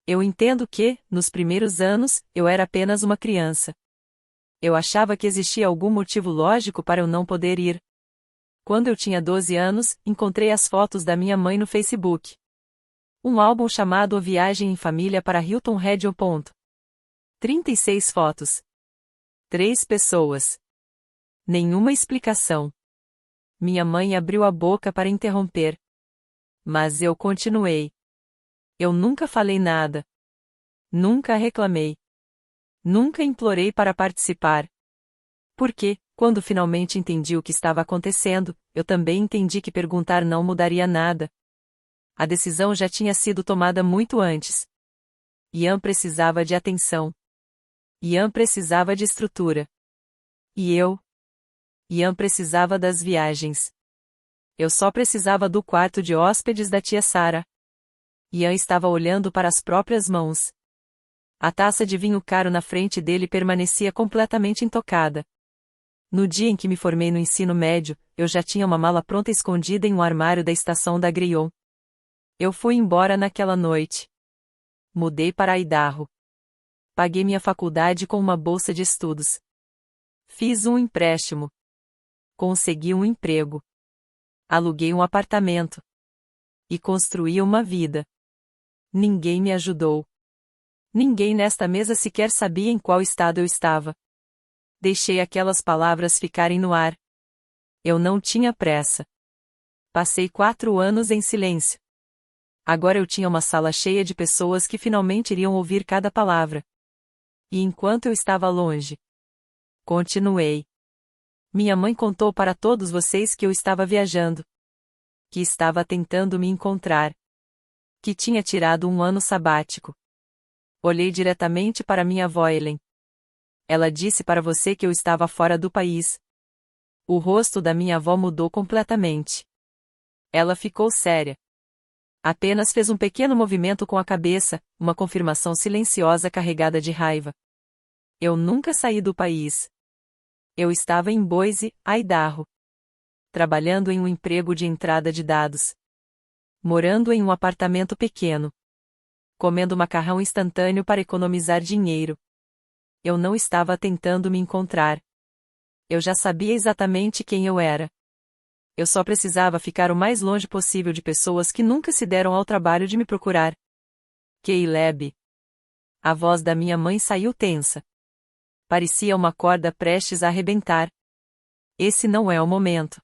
Eu entendo que, nos primeiros anos, eu era apenas uma criança. Eu achava que existia algum motivo lógico para eu não poder ir. Quando eu tinha 12 anos, encontrei as fotos da minha mãe no Facebook. Um álbum chamado A Viagem em Família para Hilton Head. 36 fotos. 3 pessoas. Nenhuma explicação. Minha mãe abriu a boca para interromper. Mas eu continuei. Eu nunca falei nada. Nunca reclamei. Nunca implorei para participar. Porque, quando finalmente entendi o que estava acontecendo, eu também entendi que perguntar não mudaria nada. A decisão já tinha sido tomada muito antes. Ian precisava de atenção. Ian precisava de estrutura. E eu? Ian precisava das viagens. Eu só precisava do quarto de hóspedes da tia Sarah. Ian estava olhando para as próprias mãos. A taça de vinho caro na frente dele permanecia completamente intocada. No dia em que me formei no ensino médio, eu já tinha uma mala pronta escondida em um armário da estação da Greyhound. Eu fui embora naquela noite. Mudei para Idaho. Paguei minha faculdade com uma bolsa de estudos. Fiz um empréstimo. Consegui um emprego. Aluguei um apartamento. E construí uma vida. Ninguém me ajudou. Ninguém nesta mesa sequer sabia em qual estado eu estava. Deixei aquelas palavras ficarem no ar. Eu não tinha pressa. Passei 4 anos em silêncio. Agora eu tinha uma sala cheia de pessoas que finalmente iriam ouvir cada palavra. E enquanto eu estava longe, continuei. Minha mãe contou para todos vocês que eu estava viajando. Que estava tentando me encontrar. Que tinha tirado um ano sabático. Olhei diretamente para minha avó Helen. Ela disse para você que eu estava fora do país. O rosto da minha avó mudou completamente. Ela ficou séria. Apenas fez um pequeno movimento com a cabeça, uma confirmação silenciosa carregada de raiva. Eu nunca saí do país. Eu estava em Boise, Idaho. Trabalhando em um emprego de entrada de dados. Morando em um apartamento pequeno. Comendo macarrão instantâneo para economizar dinheiro. Eu não estava tentando me encontrar. Eu já sabia exatamente quem eu era. Eu só precisava ficar o mais longe possível de pessoas que nunca se deram ao trabalho de me procurar. Caleb. A voz da minha mãe saiu tensa. Parecia uma corda prestes a arrebentar. Esse não é o momento.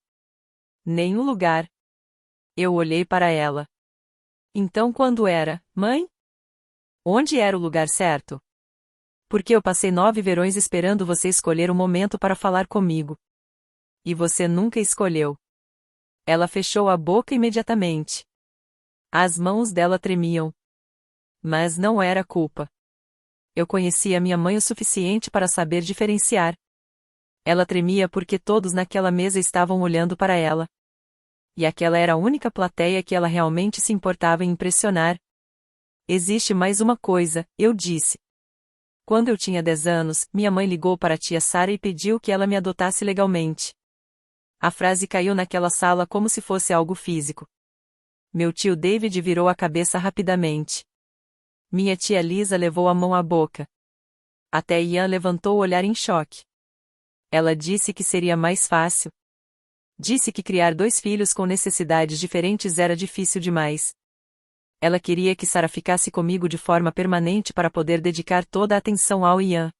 Nem o lugar. Eu olhei para ela. Então quando era, mãe? Onde era o lugar certo? Porque eu passei 9 verões esperando você escolher um momento para falar comigo. E você nunca escolheu. Ela fechou a boca imediatamente. As mãos dela tremiam. Mas não era culpa. Eu conhecia minha mãe o suficiente para saber diferenciar. Ela tremia porque todos naquela mesa estavam olhando para ela. E aquela era a única plateia que ela realmente se importava em impressionar. Existe mais uma coisa, eu disse. Quando eu tinha 10 anos, minha mãe ligou para a tia Sarah e pediu que ela me adotasse legalmente. A frase caiu naquela sala como se fosse algo físico. Meu tio David virou a cabeça rapidamente. Minha tia Lisa levou a mão à boca. Até Ian levantou o olhar em choque. Ela disse que seria mais fácil. Disse que criar 2 filhos com necessidades diferentes era difícil demais. Ela queria que Sarah ficasse comigo de forma permanente para poder dedicar toda a atenção ao Ian.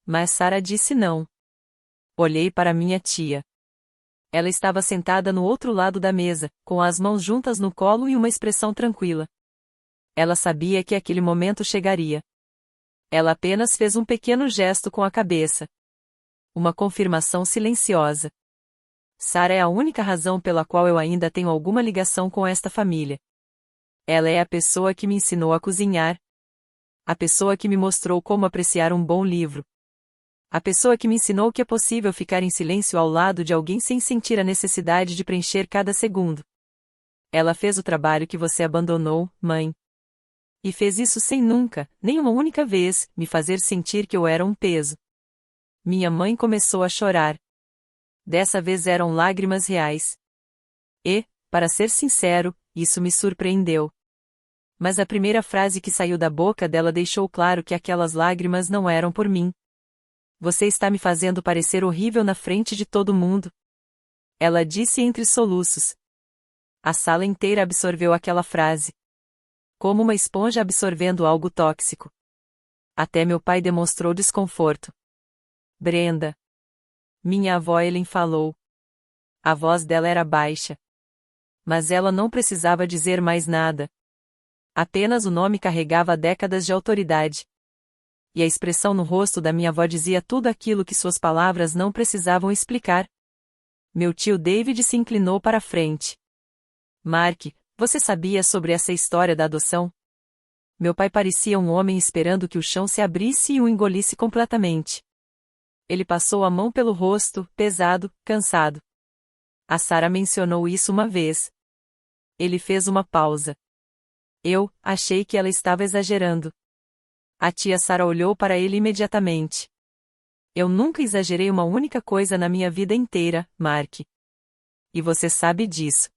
Mas Sarah disse não. Olhei para minha tia. Ela estava sentada no outro lado da mesa, com as mãos juntas no colo e uma expressão tranquila. Ela sabia que aquele momento chegaria. Ela apenas fez um pequeno gesto com a cabeça. Uma confirmação silenciosa. Sarah é a única razão pela qual eu ainda tenho alguma ligação com esta família. Ela é a pessoa que me ensinou a cozinhar. A pessoa que me mostrou como apreciar um bom livro. A pessoa que me ensinou que é possível ficar em silêncio ao lado de alguém sem sentir a necessidade de preencher cada segundo. Ela fez o trabalho que você abandonou, mãe. E fez isso sem nunca, nem uma única vez, me fazer sentir que eu era um peso. Minha mãe começou a chorar. Dessa vez eram lágrimas reais. E, para ser sincero, isso me surpreendeu. Mas a primeira frase que saiu da boca dela deixou claro que aquelas lágrimas não eram por mim. Você está me fazendo parecer horrível na frente de todo mundo. Ela disse entre soluços. A sala inteira absorveu aquela frase. Como uma esponja absorvendo algo tóxico. Até meu pai demonstrou desconforto. Brenda. Minha avó Helen falou. A voz dela era baixa. Mas ela não precisava dizer mais nada. Apenas o nome carregava décadas de autoridade. E a expressão no rosto da minha avó dizia tudo aquilo que suas palavras não precisavam explicar. Meu tio David se inclinou para a frente. Mark, você sabia sobre essa história da adoção? Meu pai parecia um homem esperando que o chão se abrisse e o engolisse completamente. Ele passou a mão pelo rosto, pesado, cansado. A Sarah mencionou isso uma vez. Ele fez uma pausa. Eu achei que ela estava exagerando. A tia Sara olhou para ele imediatamente. Eu nunca exagerei uma única coisa na minha vida inteira, Mark. E você sabe disso.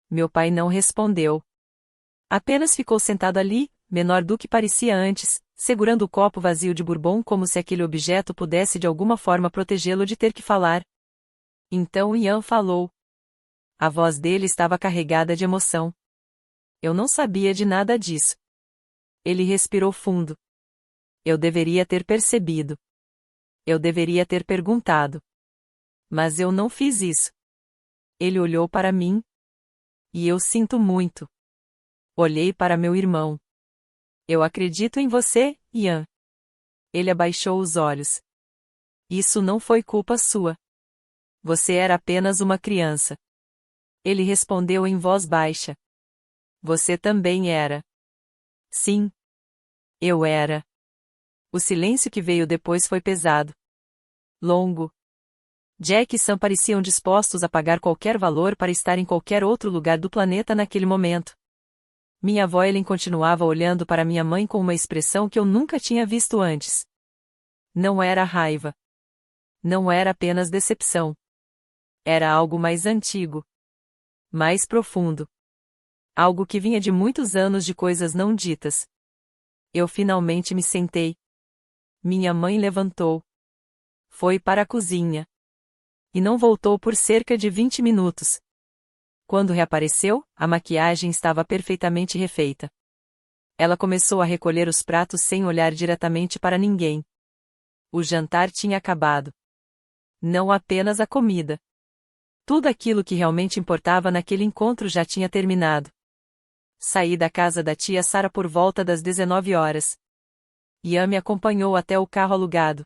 Meu pai não respondeu. Apenas ficou sentado ali, menor do que parecia antes, segurando o copo vazio de bourbon como se aquele objeto pudesse de alguma forma protegê-lo de ter que falar. Então Ian falou. A voz dele estava carregada de emoção. Eu não sabia de nada disso. Ele respirou fundo. Eu deveria ter percebido. Eu deveria ter perguntado. Mas eu não fiz isso. Ele olhou para mim. E eu sinto muito. Olhei para meu irmão. Eu acredito em você, Ian. Ele abaixou os olhos. Isso não foi culpa sua. Você era apenas uma criança. Ele respondeu em voz baixa. Você também era. Sim. Eu era. O silêncio que veio depois foi pesado. Longo. Jack e Sam pareciam dispostos a pagar qualquer valor para estar em qualquer outro lugar do planeta naquele momento. Minha avó Ellen continuava olhando para minha mãe com uma expressão que eu nunca tinha visto antes. Não era raiva. Não era apenas decepção. Era algo mais antigo. Mais profundo. Algo que vinha de muitos anos de coisas não ditas. Eu finalmente me sentei. Minha mãe levantou. Foi para a cozinha. E não voltou por cerca de 20 minutos. Quando reapareceu, a maquiagem estava perfeitamente refeita. Ela começou a recolher os pratos sem olhar diretamente para ninguém. O jantar tinha acabado. Não apenas a comida. Tudo aquilo que realmente importava naquele encontro já tinha terminado. Saí da casa da tia Sara por volta das 19 horas. Ian me acompanhou até o carro alugado.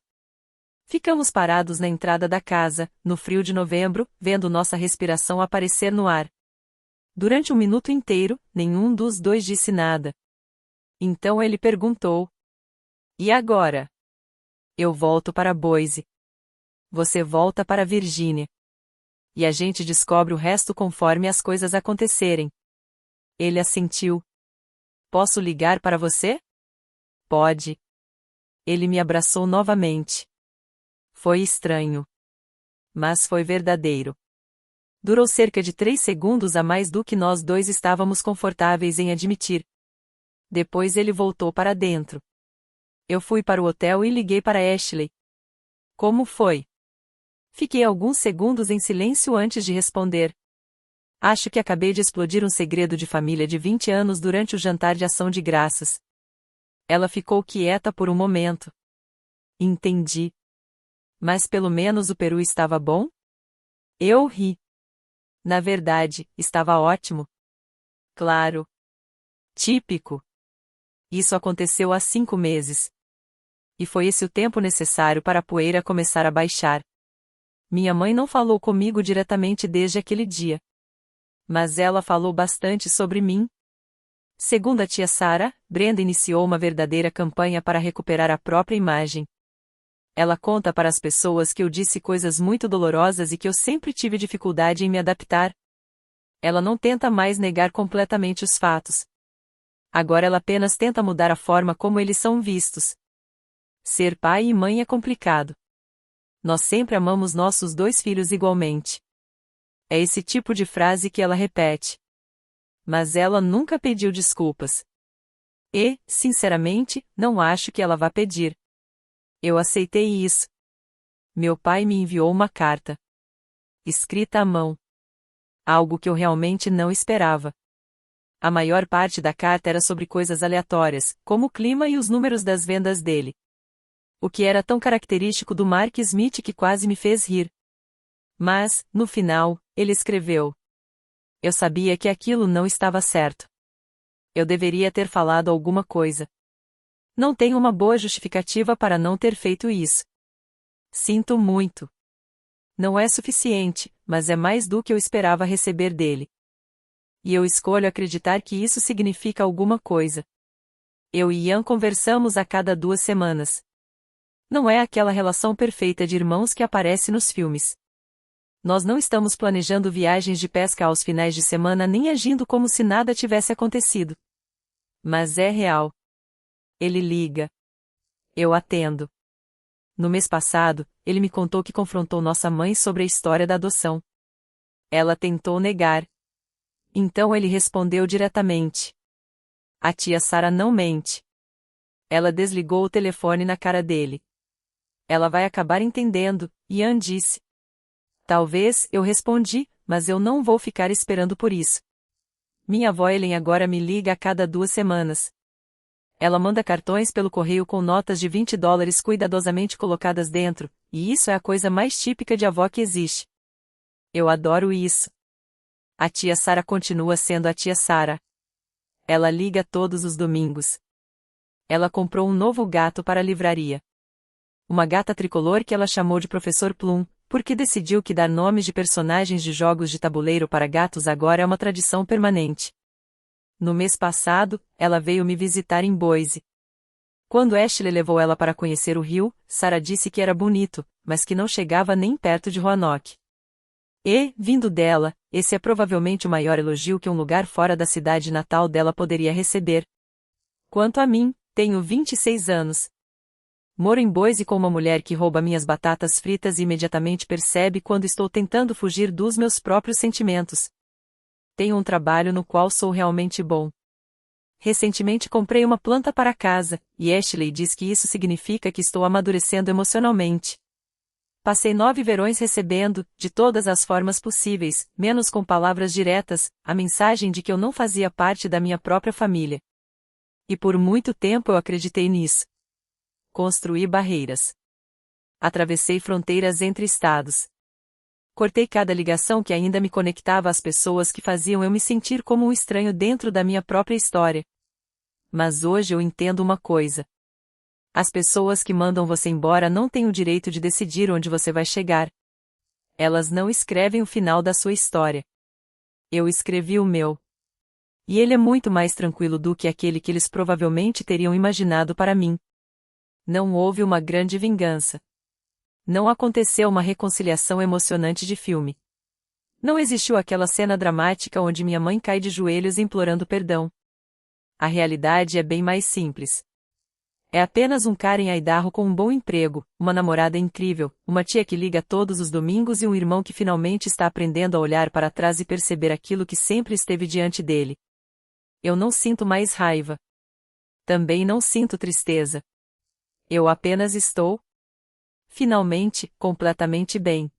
Ficamos parados na entrada da casa, no frio de novembro, vendo nossa respiração aparecer no ar. Durante um minuto inteiro, nenhum dos dois disse nada. Então ele perguntou. E agora? Eu volto para Boise. Você volta para Virgínia. E a gente descobre o resto conforme as coisas acontecerem. Ele assentiu. Posso ligar para você? Pode. Ele me abraçou novamente. Foi estranho. Mas foi verdadeiro. Durou cerca de 3 segundos a mais do que nós dois estávamos confortáveis em admitir. Depois ele voltou para dentro. Eu fui para o hotel e liguei para Ashley. Como foi? Fiquei alguns segundos em silêncio antes de responder. Acho que acabei de explodir um segredo de família de 20 anos durante o jantar de ação de graças. Ela ficou quieta por um momento. Entendi. Mas pelo menos o peru estava bom? Eu ri. Na verdade, estava ótimo. Claro. Típico. Isso aconteceu há 5 meses. E foi esse o tempo necessário para a poeira começar a baixar. Minha mãe não falou comigo diretamente desde aquele dia. Mas ela falou bastante sobre mim. Segundo a tia Sara, Brenda iniciou uma verdadeira campanha para recuperar a própria imagem. Ela conta para as pessoas que eu disse coisas muito dolorosas e que eu sempre tive dificuldade em me adaptar. Ela não tenta mais negar completamente os fatos. Agora ela apenas tenta mudar a forma como eles são vistos. Ser pai e mãe é complicado. Nós sempre amamos nossos 2 filhos igualmente. É esse tipo de frase que ela repete. Mas ela nunca pediu desculpas. E, sinceramente, não acho que ela vá pedir. Eu aceitei isso. Meu pai me enviou uma carta. Escrita à mão. Algo que eu realmente não esperava. A maior parte da carta era sobre coisas aleatórias, como o clima e os números das vendas dele. O que era tão característico do Mark Smith que quase me fez rir. Mas, no final, ele escreveu. Eu sabia que aquilo não estava certo. Eu deveria ter falado alguma coisa. Não tenho uma boa justificativa para não ter feito isso. Sinto muito. Não é suficiente, mas é mais do que eu esperava receber dele. E eu escolho acreditar que isso significa alguma coisa. Eu e Ian conversamos a cada 2 semanas. Não é aquela relação perfeita de irmãos que aparece nos filmes. Nós não estamos planejando viagens de pesca aos finais de semana nem agindo como se nada tivesse acontecido. Mas é real. Ele liga. Eu atendo. No mês passado, ele me contou que confrontou nossa mãe sobre a história da adoção. Ela tentou negar. Então ele respondeu diretamente. A tia Sara não mente. Ela desligou o telefone na cara dele. Ela vai acabar entendendo, Ian disse. Talvez, eu respondi, mas eu não vou ficar esperando por isso. Minha avó Ellen agora me liga a cada 2 semanas. Ela manda cartões pelo correio com notas de $20 cuidadosamente colocadas dentro, e isso é a coisa mais típica de avó que existe. Eu adoro isso. A tia Sara continua sendo a tia Sara. Ela liga todos os domingos. Ela comprou um novo gato para a livraria. Uma gata tricolor que ela chamou de Professor Plum, porque decidiu que dar nomes de personagens de jogos de tabuleiro para gatos agora é uma tradição permanente. No mês passado, ela veio me visitar em Boise. Quando Ashley levou ela para conhecer o rio, Sarah disse que era bonito, mas que não chegava nem perto de Roanoke. E, vindo dela, esse é provavelmente o maior elogio que um lugar fora da cidade natal dela poderia receber. Quanto a mim, tenho 26 anos. Moro em Boise com uma mulher que rouba minhas batatas fritas e imediatamente percebe quando estou tentando fugir dos meus próprios sentimentos. Tenho um trabalho no qual sou realmente bom. Recentemente comprei uma planta para casa, e Ashley diz que isso significa que estou amadurecendo emocionalmente. Passei 9 verões recebendo, de todas as formas possíveis, menos com palavras diretas, a mensagem de que eu não fazia parte da minha própria família. E por muito tempo eu acreditei nisso. Construí barreiras. Atravessei fronteiras entre estados. Cortei cada ligação que ainda me conectava às pessoas que faziam eu me sentir como um estranho dentro da minha própria história. Mas hoje eu entendo uma coisa. As pessoas que mandam você embora não têm o direito de decidir onde você vai chegar. Elas não escrevem o final da sua história. Eu escrevi o meu. E ele é muito mais tranquilo do que aquele que eles provavelmente teriam imaginado para mim. Não houve uma grande vingança. Não aconteceu uma reconciliação emocionante de filme. Não existiu aquela cena dramática onde minha mãe cai de joelhos implorando perdão. A realidade é bem mais simples. É apenas um cara em Idaho com um bom emprego, uma namorada incrível, uma tia que liga todos os domingos e um irmão que finalmente está aprendendo a olhar para trás e perceber aquilo que sempre esteve diante dele. Eu não sinto mais raiva. Também não sinto tristeza. Eu apenas estou, finalmente, completamente bem.